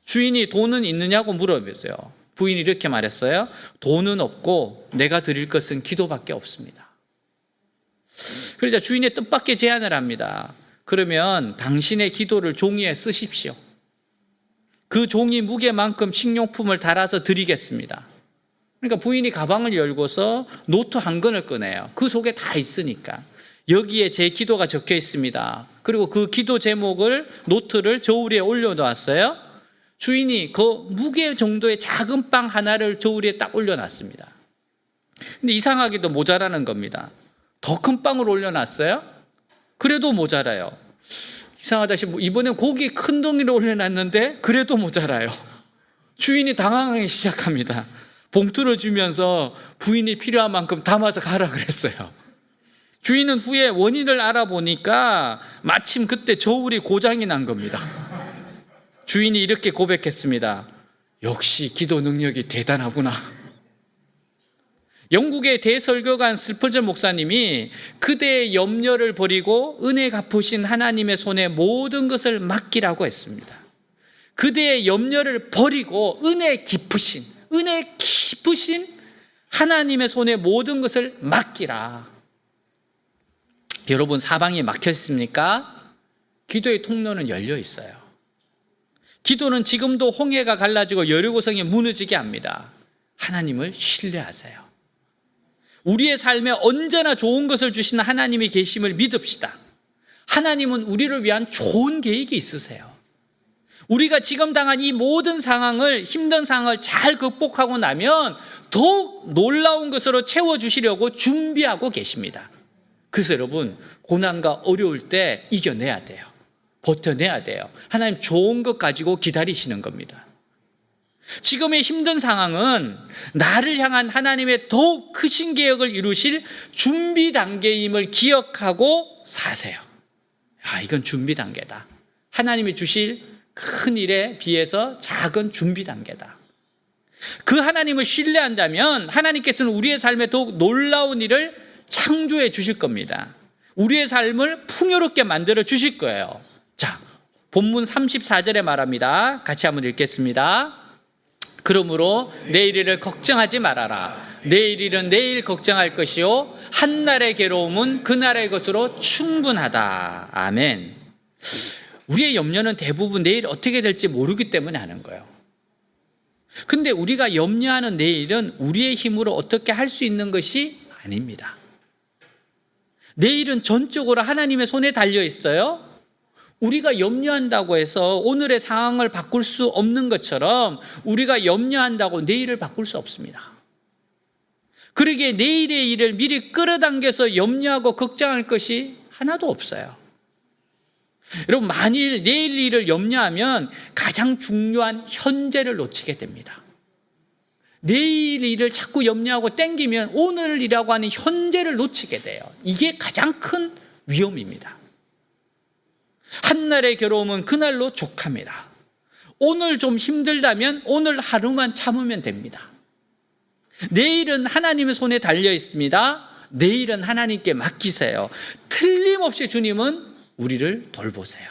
주인이 돈은 있느냐고 물어봤어요. 부인이 이렇게 말했어요. 돈은 없고 내가 드릴 것은 기도밖에 없습니다. 그러자 주인의 뜻밖의 제안을 합니다. 그러면 당신의 기도를 종이에 쓰십시오. 그 종이 무게만큼 식료품을 달아서 드리겠습니다. 그러니까 부인이 가방을 열고서 노트 한 권을 꺼내요. 그 속에 다 있으니까. 여기에 제 기도가 적혀 있습니다. 그리고 그 기도 제목을 노트를 저울 위에 올려놓았어요. 주인이 그 무게 정도의 작은 빵 하나를 저울 위에 딱 올려놨습니다. 근데 이상하게도 모자라는 겁니다. 더 큰 빵을 올려놨어요. 그래도 모자라요. 이상하다 싶고 이번엔 고기 큰 덩이를 올려놨는데 그래도 모자라요. 주인이 당황하기 시작합니다. 봉투를 주면서 부인이 필요한 만큼 담아서 가라 그랬어요. 주인은 후에 원인을 알아보니까 마침 그때 저울이 고장이 난 겁니다. 주인이 이렇게 고백했습니다. 역시 기도 능력이 대단하구나. 영국의 대설교관 슬퍼전 목사님이 그대의 염려를 버리고 은혜 갚으신 하나님의 손에 모든 것을 맡기라고 했습니다. 그대의 염려를 버리고 은혜 깊으신 하나님의 손에 모든 것을 맡기라. 여러분, 사방이 막혀 있습니까? 기도의 통로는 열려 있어요. 기도는 지금도 홍해가 갈라지고 여리고성이 무너지게 합니다. 하나님을 신뢰하세요. 우리의 삶에 언제나 좋은 것을 주시는 하나님이 계심을 믿읍시다. 하나님은 우리를 위한 좋은 계획이 있으세요. 우리가 지금 당한 이 모든 상황을, 힘든 상황을 잘 극복하고 나면 더욱 놀라운 것으로 채워주시려고 준비하고 계십니다. 그래서 여러분, 고난과 어려울 때 이겨내야 돼요. 버텨내야 돼요. 하나님 좋은 것 가지고 기다리시는 겁니다. 지금의 힘든 상황은 나를 향한 하나님의 더욱 크신 계획을 이루실 준비 단계임을 기억하고 사세요. 이건 준비 단계다. 하나님이 주실 큰 일에 비해서 작은 준비 단계다. 그 하나님을 신뢰한다면 하나님께서는 우리의 삶에 더욱 놀라운 일을 창조해 주실 겁니다. 우리의 삶을 풍요롭게 만들어 주실 거예요. 자, 본문 34절에 말합니다. 같이 한번 읽겠습니다. 그러므로 내일 일을 걱정하지 말아라. 내일 일은 내일 걱정할 것이요 한날의 괴로움은 그날의 것으로 충분하다. 아멘. 우리의 염려는 대부분 내일 어떻게 될지 모르기 때문에 하는 거예요. 근데 우리가 염려하는 내일은 우리의 힘으로 어떻게 할 수 있는 것이 아닙니다. 내일은 전적으로 하나님의 손에 달려 있어요. 우리가 염려한다고 해서 오늘의 상황을 바꿀 수 없는 것처럼 우리가 염려한다고 내일을 바꿀 수 없습니다. 그러기에 내일의 일을 미리 끌어당겨서 염려하고 걱정할 것이 하나도 없어요. 여러분, 만일 내일 일을 염려하면 가장 중요한 현재를 놓치게 됩니다. 내일 일을 자꾸 염려하고 땡기면 오늘이라고 하는 현재를 놓치게 돼요. 이게 가장 큰 위험입니다. 한날의 괴로움은 그날로 족합니다. 오늘 좀 힘들다면 오늘 하루만 참으면 됩니다. 내일은 하나님의 손에 달려 있습니다. 내일은 하나님께 맡기세요. 틀림없이 주님은 우리를 돌보세요.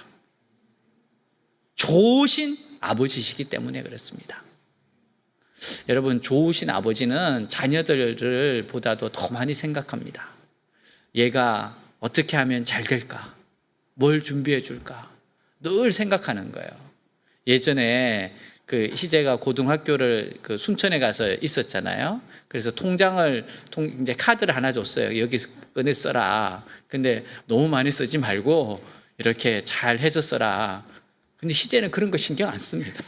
좋으신 아버지시기 때문에 그렇습니다. 여러분, 좋으신 아버지는 자녀들을 보다도 더 많이 생각합니다. 얘가 어떻게 하면 잘 될까? 뭘 준비해 줄까? 늘 생각하는 거예요. 예전에 그 희재가 고등학교를 그 순천에 가서 있었잖아요. 그래서 이제 카드를 하나 줬어요. 여기 꺼내 써라. 근데 너무 많이 쓰지 말고 이렇게 잘 해서 써라. 근데 희재는 그런 거 신경 안 씁니다.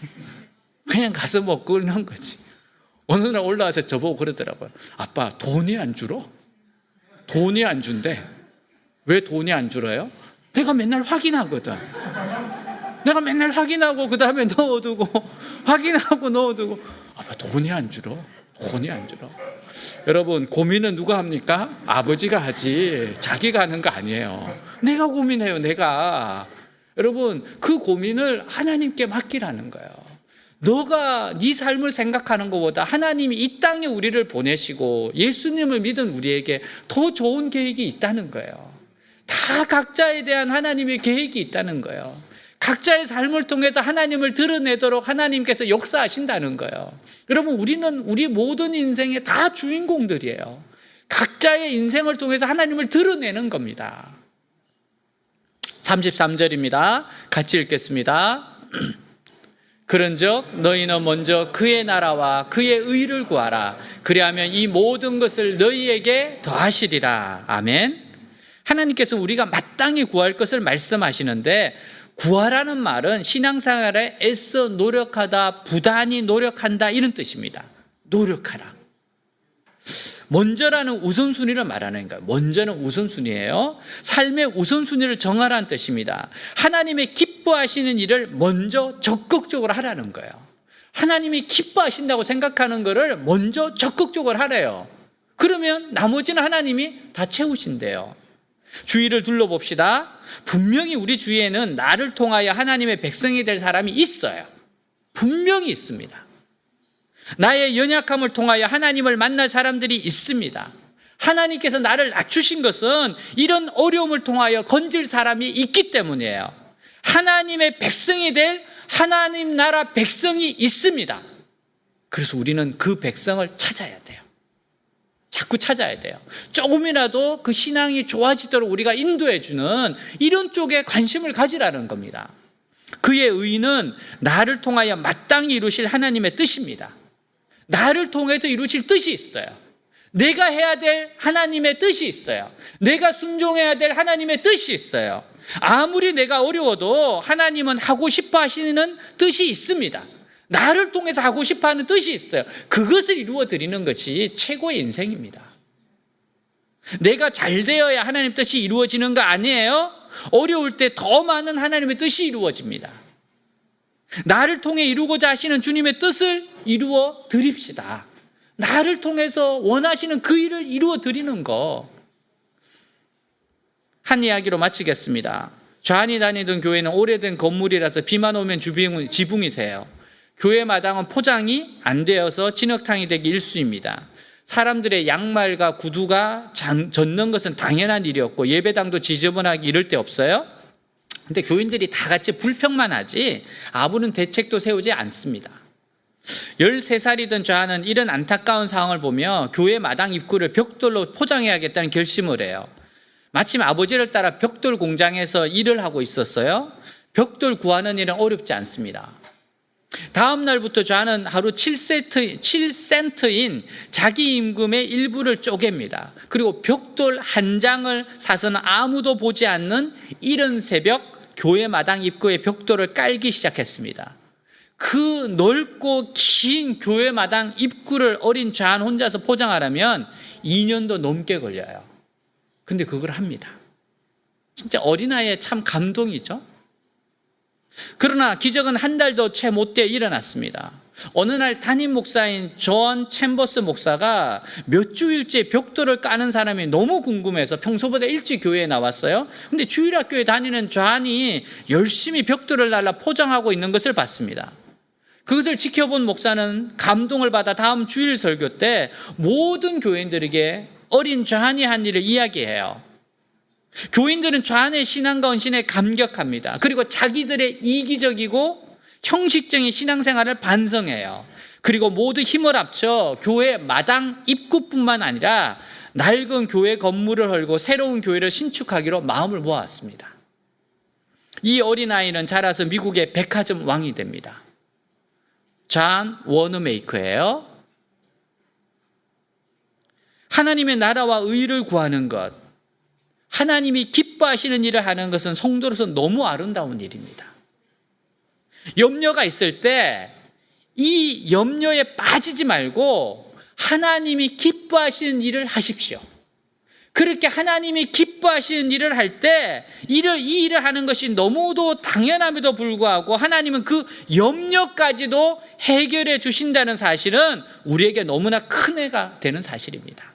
그냥 가서 뭐 끊는 거지. 어느 날 올라와서 저보고 그러더라고요. 아빠, 돈이 안 줄어? 돈이 안 준대. 왜 돈이 안 줄어요? 내가 맨날 확인하거든. 내가 맨날 확인하고 그 다음에 넣어두고 확인하고 넣어두고. 아빠, 돈이 안 줄어. 돈이 안 줄어. 여러분, 고민은 누가 합니까? 아버지가 하지. 자기가 하는 거 아니에요. 내가 고민해요. 내가. 여러분, 그 고민을 하나님께 맡기라는 거예요. 너가 네 삶을 생각하는 것보다 하나님이 이 땅에 우리를 보내시고 예수님을 믿은 우리에게 더 좋은 계획이 있다는 거예요. 다 각자에 대한 하나님의 계획이 있다는 거예요. 각자의 삶을 통해서 하나님을 드러내도록 하나님께서 역사하신다는 거예요. 여러분, 우리는 우리 모든 인생에 다 주인공들이에요. 각자의 인생을 통해서 하나님을 드러내는 겁니다. 33절입니다. 같이 읽겠습니다. 그런즉 너희는 먼저 그의 나라와 그의 의를 구하라. 그리하면 이 모든 것을 너희에게 더하시리라. 아멘. 하나님께서 우리가 마땅히 구할 것을 말씀하시는데, 구하라는 말은 신앙생활에 애써 노력하다, 부단히 노력한다, 이런 뜻입니다. 노력하라. 먼저라는 우선순위를 말하는 거예요. 먼저는 우선순위예요. 삶의 우선순위를 정하라는 뜻입니다. 하나님의 기뻐하시는 일을 먼저 적극적으로 하라는 거예요. 하나님이 기뻐하신다고 생각하는 것을 먼저 적극적으로 하래요. 그러면 나머지는 하나님이 다 채우신대요. 주위를 둘러봅시다. 분명히 우리 주위에는 나를 통하여 하나님의 백성이 될 사람이 있어요. 분명히 있습니다. 나의 연약함을 통하여 하나님을 만날 사람들이 있습니다. 하나님께서 나를 낮추신 것은 이런 어려움을 통하여 건질 사람이 있기 때문이에요. 하나님의 백성이 될 하나님 나라 백성이 있습니다. 그래서 우리는 그 백성을 찾아야 돼요. 자꾸 찾아야 돼요. 조금이라도 그 신앙이 좋아지도록 우리가 인도해주는 이런 쪽에 관심을 가지라는 겁니다. 그의 의는 나를 통하여 마땅히 이루실 하나님의 뜻입니다. 나를 통해서 이루실 뜻이 있어요. 내가 해야 될 하나님의 뜻이 있어요. 내가 순종해야 될 하나님의 뜻이 있어요. 아무리 내가 어려워도 하나님은 하고 싶어 하시는 뜻이 있습니다. 나를 통해서 하고 싶어 하는 뜻이 있어요. 그것을 이루어 드리는 것이 최고의 인생입니다. 내가 잘 되어야 하나님 뜻이 이루어지는 거 아니에요? 어려울 때 더 많은 하나님의 뜻이 이루어집니다. 나를 통해 이루고자 하시는 주님의 뜻을 이루어 드립시다. 나를 통해서 원하시는 그 일을 이루어 드리는 거. 한 이야기로 마치겠습니다. 좌안이 다니던 교회는 오래된 건물이라서 비만 오면 지붕이세요. 교회 마당은 포장이 안 되어서 진흙탕이 되기 일쑤입니다. 사람들의 양말과 구두가 젖는 것은 당연한 일이었고 예배당도 지저분하기 이럴 데 없어요. 근데 교인들이 다 같이 불평만 하지 아무런 대책도 세우지 않습니다. 13살이던 좌안은 이런 안타까운 상황을 보며 교회 마당 입구를 벽돌로 포장해야겠다는 결심을 해요. 마침 아버지를 따라 벽돌 공장에서 일을 하고 있었어요. 벽돌 구하는 일은 어렵지 않습니다. 다음 날부터 좌안은 하루 7센트인 자기 임금의 일부를 쪼갭니다. 그리고 벽돌 한 장을 사서는 아무도 보지 않는 이른 새벽 교회 마당 입구에 벽돌을 깔기 시작했습니다. 그 넓고 긴 교회 마당 입구를 어린 좌안 혼자서 포장하려면 2년도 넘게 걸려요. 근데 그걸 합니다. 진짜 어린아이의 참 감동이죠. 그러나 기적은 한 달도 채 못 돼 일어났습니다. 어느 날 담임 목사인 존 챔버스 목사가 몇 주일째 벽돌을 까는 사람이 너무 궁금해서 평소보다 일찍 교회에 나왔어요. 근데 주일학교에 다니는 존이 열심히 벽돌을 날라 포장하고 있는 것을 봤습니다. 그것을 지켜본 목사는 감동을 받아 다음 주일 설교 때 모든 교인들에게 어린 존이 한 일을 이야기해요. 교인들은 존의 신앙과 헌신에 감격합니다. 그리고 자기들의 이기적이고 형식적인 신앙생활을 반성해요. 그리고 모두 힘을 합쳐 교회 마당 입구뿐만 아니라 낡은 교회 건물을 헐고 새로운 교회를 신축하기로 마음을 모았습니다. 이 어린아이는 자라서 미국의 백화점 왕이 됩니다. 존 워너메이커예요. 하나님의 나라와 의를 구하는 것, 하나님이 기뻐하시는 일을 하는 것은 성도로서 너무 아름다운 일입니다. 염려가 있을 때 이 염려에 빠지지 말고 하나님이 기뻐하시는 일을 하십시오. 그렇게 하나님이 기뻐하시는 일을 할 때 이 일을 하는 것이 너무도 당연함에도 불구하고 하나님은 그 염려까지도 해결해 주신다는 사실은 우리에게 너무나 큰 해가 되는 사실입니다.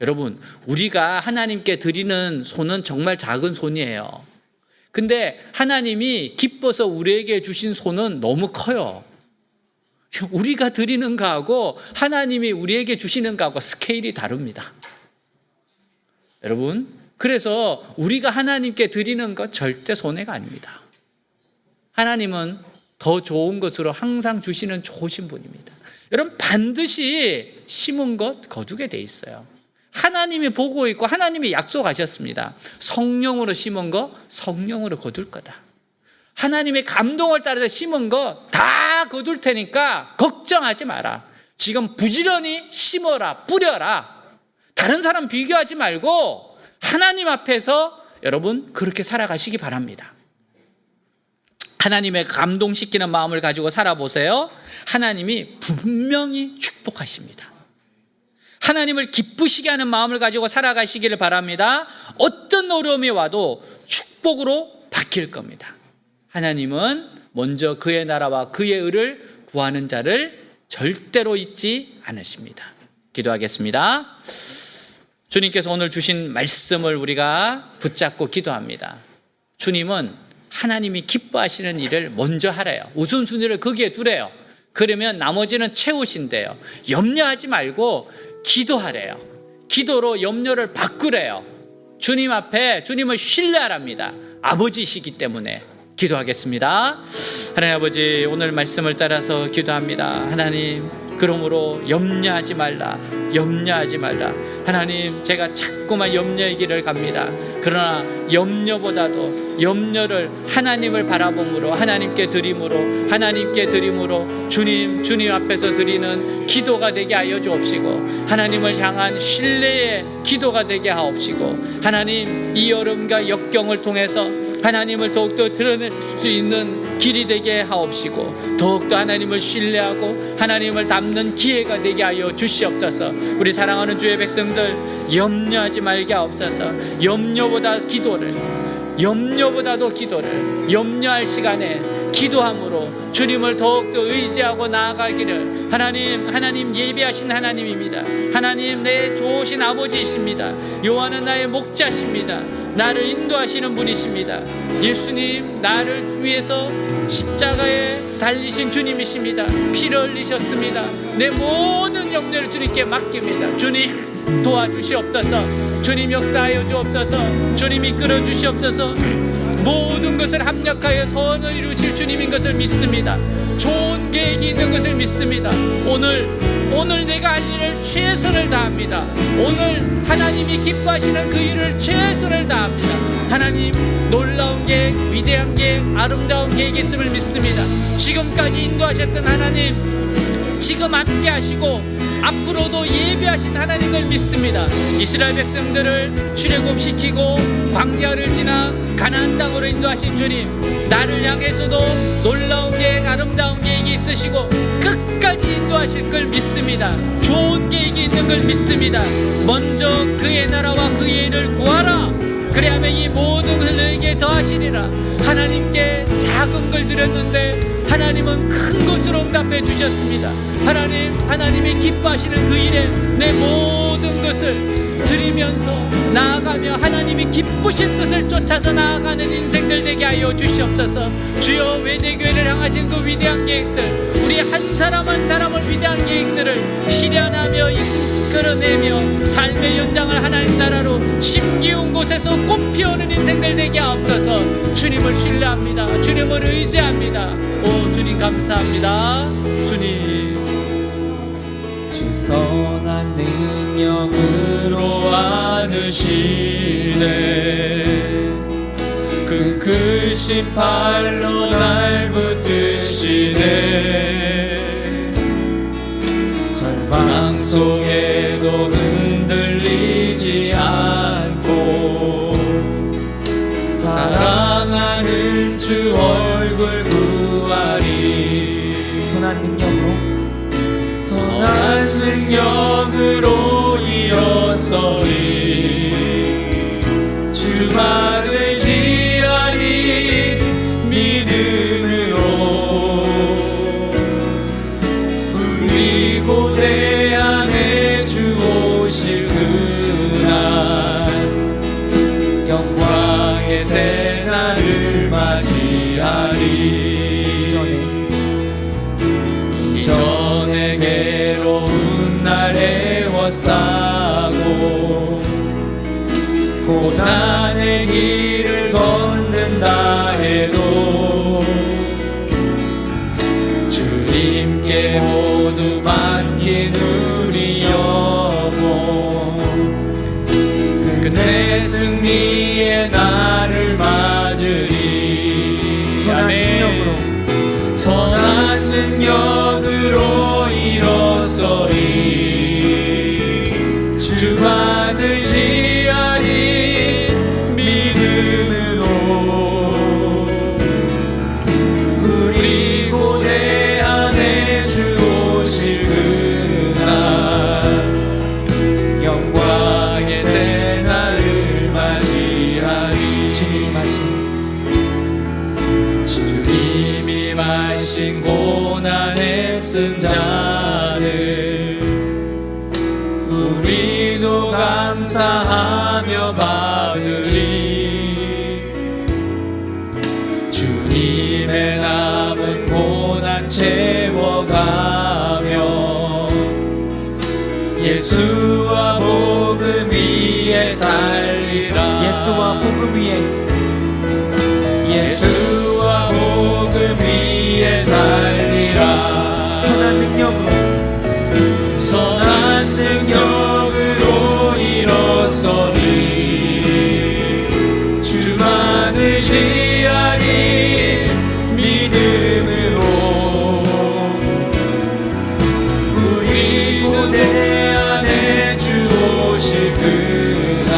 여러분, 우리가 하나님께 드리는 손은 정말 작은 손이에요. 근데 하나님이 기뻐서 우리에게 주신 손은 너무 커요. 우리가 드리는 거하고 하나님이 우리에게 주시는 거하고 스케일이 다릅니다. 여러분, 그래서 우리가 하나님께 드리는 것 절대 손해가 아닙니다. 하나님은 더 좋은 것으로 항상 주시는 좋으신 분입니다. 여러분, 반드시 심은 것 거두게 돼 있어요. 하나님이 보고 있고 하나님이 약속하셨습니다. 성령으로 심은 거 성령으로 거둘 거다. 하나님의 감동을 따라서 심은 거 다 거둘 테니까 걱정하지 마라. 지금 부지런히 심어라, 뿌려라. 다른 사람 비교하지 말고 하나님 앞에서 여러분 그렇게 살아가시기 바랍니다. 하나님의 감동시키는 마음을 가지고 살아보세요. 하나님이 분명히 축복하십니다. 하나님을 기쁘시게 하는 마음을 가지고 살아가시기를 바랍니다. 어떤 어려움이 와도 축복으로 바뀔 겁니다. 하나님은 먼저 그의 나라와 그의 의를 구하는 자를 절대로 잊지 않으십니다. 기도하겠습니다. 주님께서 오늘 주신 말씀을 우리가 붙잡고 기도합니다. 주님은 하나님이 기뻐하시는 일을 먼저 하래요. 우선순위를 거기에 두래요. 그러면 나머지는 채우신대요. 염려하지 말고 기도하래요. 기도로 염려를 바꾸래요. 주님 앞에 주님을 신뢰하랍니다. 아버지시기 때문에. 기도하겠습니다. 하나님 아버지, 오늘 말씀을 따라서 기도합니다. 하나님, 그러므로 염려하지 말라, 염려하지 말라. 하나님, 제가 자꾸만 염려의 길을 갑니다. 그러나 염려보다도 염려를 하나님을 바라봄으로 하나님께 드림으로 주님 앞에서 드리는 기도가 되게 하여 주옵시고, 하나님을 향한 신뢰의 기도가 되게 하옵시고, 하나님, 이 여름과 역경을 통해서 하나님을 더욱더 드러낼 수 있는 길이 되게 하옵시고, 더욱더 하나님을 신뢰하고 하나님을 닮는 기회가 되게 하여 주시옵소서. 우리 사랑하는 주의 백성들, 염려하지 말게 하옵소서. 염려보다도 기도를 염려할 시간에 기도함으로 주님을 더욱더 의지하고 나아가기를. 하나님 예비하신 하나님입니다. 하나님, 내 좋으신 아버지이십니다. 여호와는 나의 목자십니다. 나를 인도하시는 분이십니다. 예수님, 나를 위해서 십자가에 달리신 주님이십니다. 피를 흘리셨습니다. 내 모든 염려를 주님께 맡깁니다. 주님, 도와주시옵소서. 주님, 역사하여 주옵소서. 주님, 이끌어 주시옵소서. 모든 것을 합력하여 선을 이루실 주님인 것을 믿습니다. 좋은 계획이 있는 것을 믿습니다. 오늘 내가 할 일을 최선을 다합니다. 오늘 하나님이 기뻐하시는 그 일을 최선을 다합니다. 하나님, 놀라운 계획, 위대한 계획, 아름다운 계획이 있음을 믿습니다. 지금까지 인도하셨던 하나님, 지금 함께 하시고 앞으로도 예비하신 하나님을 믿습니다. 이스라엘 백성들을 출애굽시키고 광야를 지나 가나안 땅으로 인도하신 주님, 나를 향해서도 놀라운 계획, 아름다운 계획이 있으시고 끝까지 인도하실 걸 믿습니다. 좋은 계획이 있는 걸 믿습니다. 먼저 그의 나라와 그의 일을 구하라. 그래야면 이 모든 것을 너에게 더하시리라. 하나님께 작은 걸 드렸는데 하나님은 큰 것으로 응답해 주셨습니다. 하나님이 기뻐하시는 그 일에 내 모든 것을 드리면서 나아가며 하나님이 기쁘신 뜻을 쫓아서 나아가는 인생들 되게 하여 주시옵소서. 주여, 외대교회를 향하신 그 위대한 계획들, 우리 한 사람 한 사람을 위대한 계획들을 실현하며 이끌어내며 삶의 연장을 하나님 나라로 심기운 곳에서 꽃피우는 인생들 되게 하옵소서. 주님을 신뢰합니다. 주님을 의지합니다. 오 주님 감사합니다. 주님, 주 선한 능력으로 안으시네. 그 크신 팔로 날 붙드시네. 절망 속에도 흔들리지 않고 사랑하는 주 얼굴 구하리. 선한 능력으로 선한 능력으로 일어서리. 주만 의지하니 믿음으로 우리 고대 안에 주 오실 그날 영광의 새날을 맞이하리. 이전에 괴로운 날 애워싸고 고난의 길을 걷는다 해도 주님께 모두 맡긴 우리 영혼 끝내 승리의 날을 맞으리. 선한 능력으로 선한 능력으로 일어서리. 주만 의지하리 믿음으로 우리 고대 안에 주 오실 그날 영광의 새날을 맞이하리. 주님이 마신 고난에 쓴 잔을 우리도 감사하며 받으리. 주님의 남은 고난 채워가며 예수와 복음 위에 살리라. 예수와 복음 위에 예수와 복음 위에 살리라. 선한 능력으로 선한 능력으로 일어서리. 주만 의지하리 믿음으로 우리 고대 안에 주 오실 그날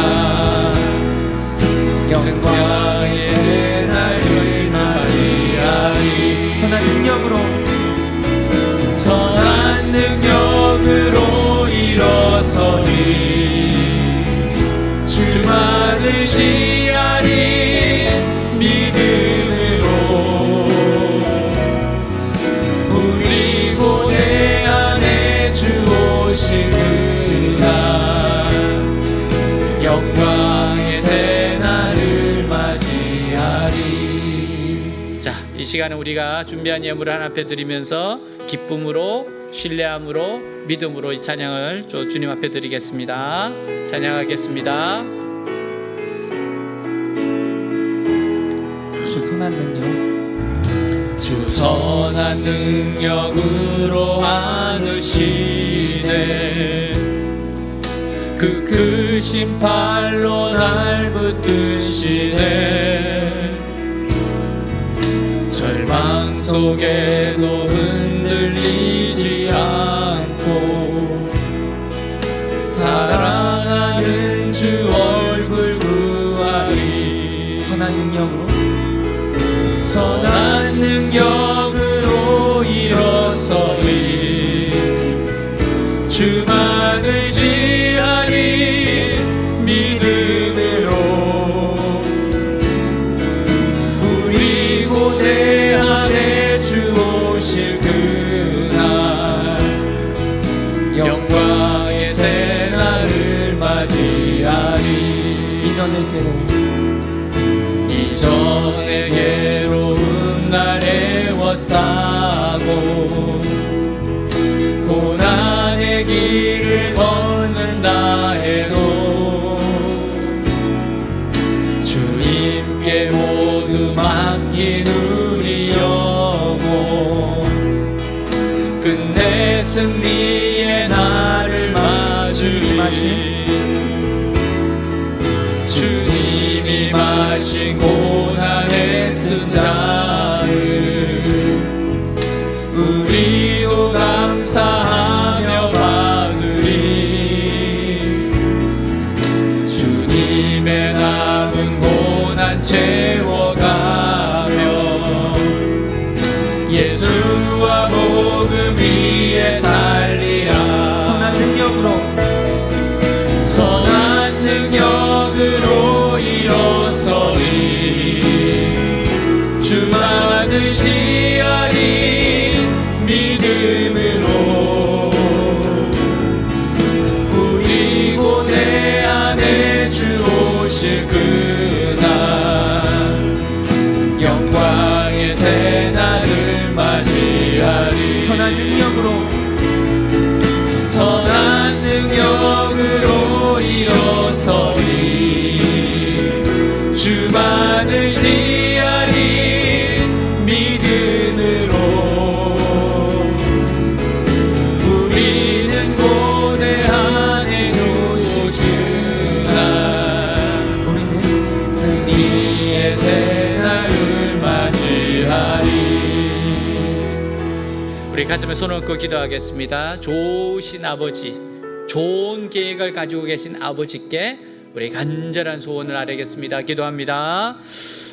영광의 새날을 맞이하리. 선한 능력으로 선한 능력으로 일어서리. 주만 의지하리 믿음으로 우리 고대 안에 주 오실 그날 영광의 새날을 맞이하리. 자, 이 시간은 우리가 준비한 예물을 하나 앞에 드리면서 기쁨으로, 신뢰함으로, 믿음으로 이 찬양을 주님 앞에 드리겠습니다. 찬양하겠습니다. 주 선한 능력 주 선한 능력으로 안으시네. 그 크신 팔로 날 붙드시네. 절망 속에도 흔들리지 않고 사랑하는 주 얼굴 구하리. 선한 능력으로 일어서리. 주만 의지하리. 믿음으로 우리 고대 안에 주 오실 그날 영광의 새날을 맞이하리. 이전의 괴로움 날 애워싸고 고난의 길을 걷는다 해도 주님께 모두 맡긴 우리 영혼 끝내 승리의 날을 맞으리. 주님이 마신 고난의 승자를 우리도 감사하며 받으리. 주님의 남은 고난 채워가며 예수와 복음 위에 살리라. 선한 능력으로 일어서리. 주만 의지하리. 믿음으로 우리 고대 안에 주 오실 그날 영광의 새날을 맞이하리. 선한 능력으로 일어서리. 주만 의지하리. 믿음으로 우리는 고대 안에 조주나 승리의 새날을 맞이하리. 우리 가슴에 손을 얹고 기도하겠습니다. 좋으신 아버지, 좋은 계획을 가지고 계신 아버지께 우리 간절한 소원을 아뢰겠습니다. 기도합니다.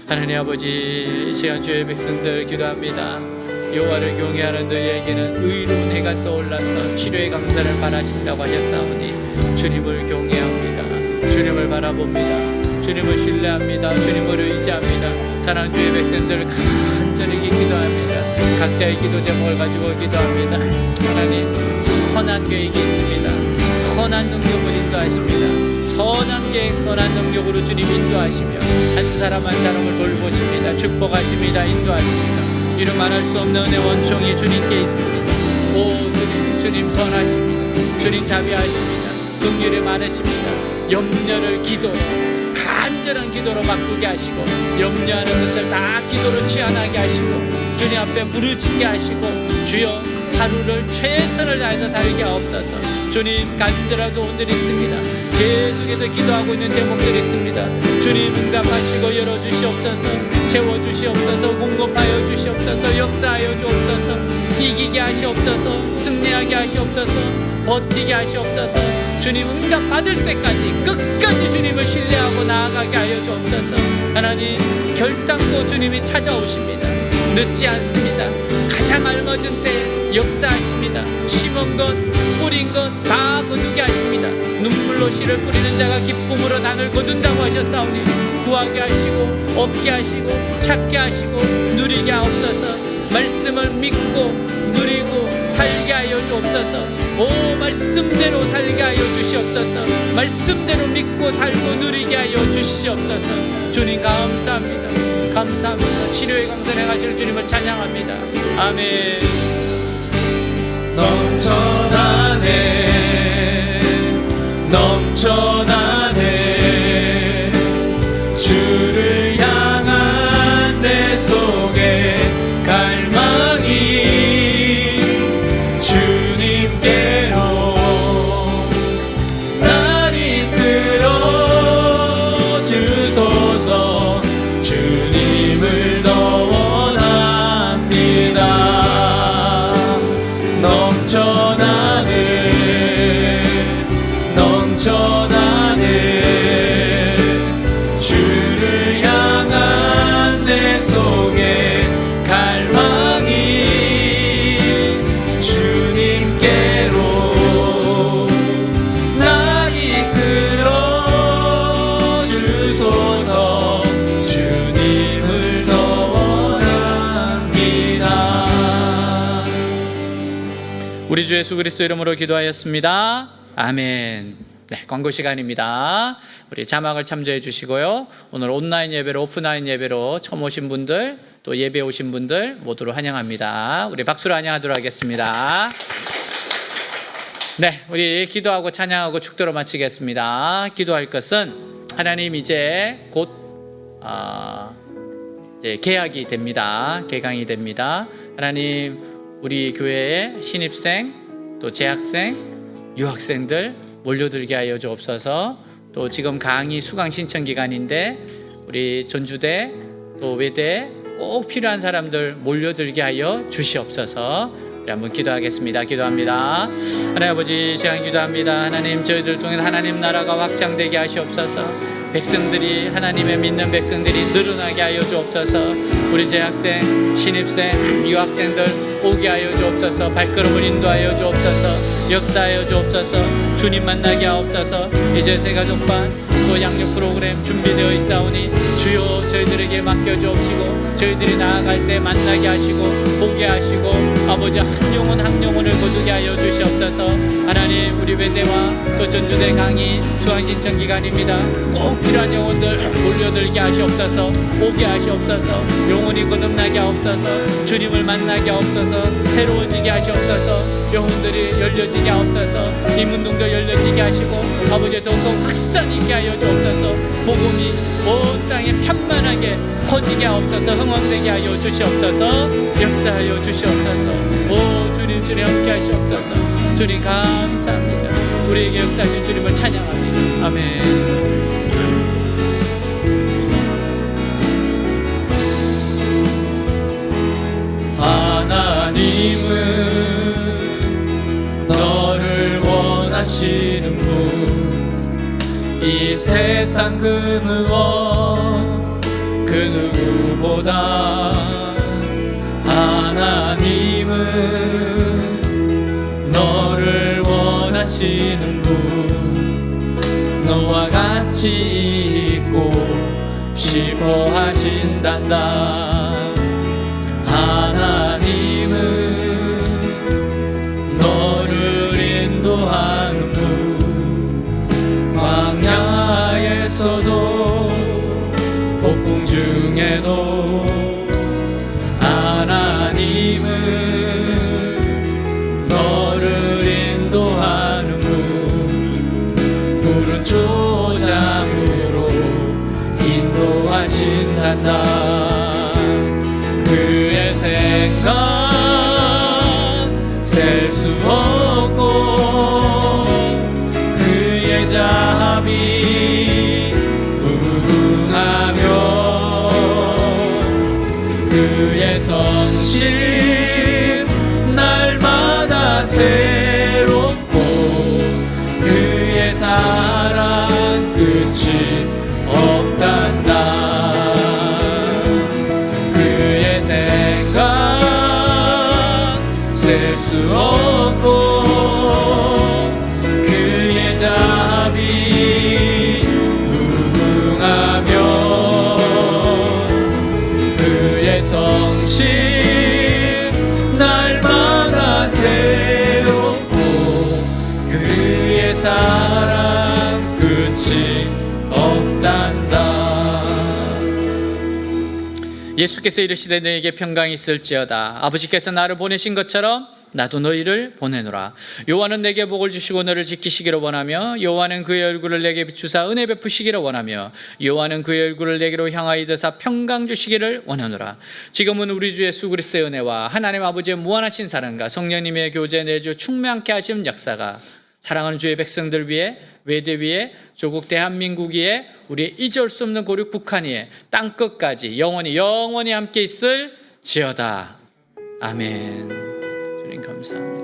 하나님 아버지, 시간 주의 백성들 기도합니다. 여호와를 경외하는 너희에게는 의로운 해가 떠올라서 치료의 강사를 바라신다고 하셨사오니 주님을 경외합니다. 주님을 바라봅니다. 주님을 신뢰합니다. 주님을 의지합니다. 사랑하는 주의 백성들 간절히 기도합니다. 각자의 기도 제목을 가지고 기도합니다. 하나님, 선한 계획이 있습니다. 선한 능력을 인도하십니다. 선한 계획, 선한 능력으로 주님 인도하시며 한 사람 한 사람을 돌보십니다. 축복하십니다. 인도하십니다. 이루 말할 수 없는 은혜 원총이 주님께 있습니다. 오 주님, 주님 선하십니다. 주님 자비하십니다. 긍휼이 많으십니다. 염려를 기도로, 간절한 기도로 바꾸게 하시고 염려하는 것들 다 기도로 취하나게 하시고 주님 앞에 부르짖게 하시고 주여 하루를 최선을 다해서 살게 하옵소서. 주님, 간절한 소원들이 있습니다. 계속해서 기도하고 있는 제목들이 있습니다. 주님 응답하시고 열어주시옵소서. 채워주시옵소서. 공급하여 주시옵소서. 역사하여 주옵소서. 이기게 하시옵소서. 승리하게 하시옵소서. 버티게 하시옵소서. 주님 응답받을 때까지 끝까지 주님을 신뢰하고 나아가게 하여 주옵소서. 하나님, 결단코 주님이 찾아오십니다. 늦지 않습니다. 가장 알맞은 때 역사하십니다. 심은 것, 뿌린 것 다 거두게 하십니다. 눈물로 씨를 뿌리는 자가 기쁨으로 단을 거둔다고 하셨사오니 구하게 하시고 얻게 하시고 찾게 하시고 누리게 하옵소서. 말씀을 믿고 누리고 살게 하여 주옵소서. 오, 말씀대로 살게 하여 주시옵소서. 말씀대로 믿고 살고 누리게 하여 주시옵소서. 주님 감사합니다. 감사합니다. 치료의 강선에 가실 주님을 찬양합니다. 아멘. 넘쳐나네, 넘쳐나네. 주를 향한 내 속에 갈망이 주님께로 날 이끌어 주소서. 주님을 더 원합니다. 넘쳐 우리 주 예수 그리스도 이름으로 기도하였습니다. 아멘. 네, 광고 시간입니다. 우리 자막을 참조해 주시고요. 오늘 온라인 예배로 오프라인 예배로 처음 오신 분들 또 예배 오신 분들 모두로 환영합니다. 우리 박수로 환영하도록 하겠습니다. 네, 우리 기도하고 찬양하고 축도로 마치겠습니다. 기도할 것은 하나님 이제 곧 이제 개학이 됩니다. 개강이 됩니다. 하나님 우리 교회에 신입생 또 재학생 유학생들 몰려들게 하여 주옵소서. 또 지금 강의 수강 신청 기간인데 우리 전주대 또 외대 꼭 필요한 사람들 몰려들게 하여 주시옵소서. 우리 한번 기도하겠습니다. 기도합니다. 하나님 아버지 시간 기도합니다. 하나님 저희들 통해 하나님 나라가 확장되게 하시옵소서. 백성들이 하나님의 믿는 백성들이 늘어나게 하여 주옵소서. 우리 재학생 신입생 유학생들 오게 하여 주옵소서. 발걸음을 인도하여 주옵소서. 역사하여 주옵소서. 주님 만나게 하옵소서. 이제 새가족반 또 양육 프로그램 준비되어 있사오니 주여 저희들에게 맡겨 주옵시고 저희들이 나아갈 때 만나게 하시고 보게 하시고 아버지 한 영혼을 거두게 하여 주시옵소서. 하나님 우리 외대와 또 전주대 강의 수강 신청 기간입니다. 꼭 필요한 영혼들 몰려들게 하시옵소서. 오게 하시옵소서. 영혼이 거듭나게 하옵소서. 주님을 만나게 하옵소서. 새로워지게 하시옵소서. 영혼들이 열려지게 하옵소서. 인문동도 열려지게 하시고 아버지 더욱더 확산 있게 하여 주옵소서. 복음이 온 땅에 편만하게 퍼지게 하옵소서. 흥왕되게 하여 주시옵소서. 역사하여 주시옵소서. 오 주님 함께 하시옵소서. 주님 감사합니다. 우리에게 역사하신 주님을 찬양합니다. 아멘. 하나님은 너를 원하시는 분 이 세상 그 무엇 그 누구보다 하나님은 너를 원하시는 분 너와 같이 있고 싶어 하신단다. 하나님은 너를 인도하는 분 광야에서도 폭풍 중에도 하나님은 너를 인도하는 분 푸른 초장으로 인도하신단다. 그의 생각 셀 수 없고 그의 자비 무궁하며 그의 성실 날마다 새롭고 그의 사랑 끝이 없단다. 셀 수 없고 그의 자비 무궁하며 그의 성실 날마다 새롭고 그의 사랑 끝이 없단다. 예수께서 이르시되 너에게 평강이 있을지어다. 아버지께서 나를 보내신 것처럼 나도 너희를 보내노라. 여호와는 내게 복을 주시고 너를 지키시기를 원하며 여호와는 그의 얼굴을 내게 비추사 은혜 베푸시기를 원하며 여호와는 그의 얼굴을 내게로 향하여 드사 평강 주시기를 원하노라. 지금은 우리 주 예수 그리스도의 은혜와 하나님 아버지의 무한하신 사랑과 성령님의 교제 내주 충만케 하신 역사가 사랑하는 주의 백성들 위해 외대 위에 조국 대한민국 위에 우리의 잊을 수 없는 고륙 북한 위에 땅끝까지 영원히 함께 있을 지어다. 아멘. 주님 감사합니다.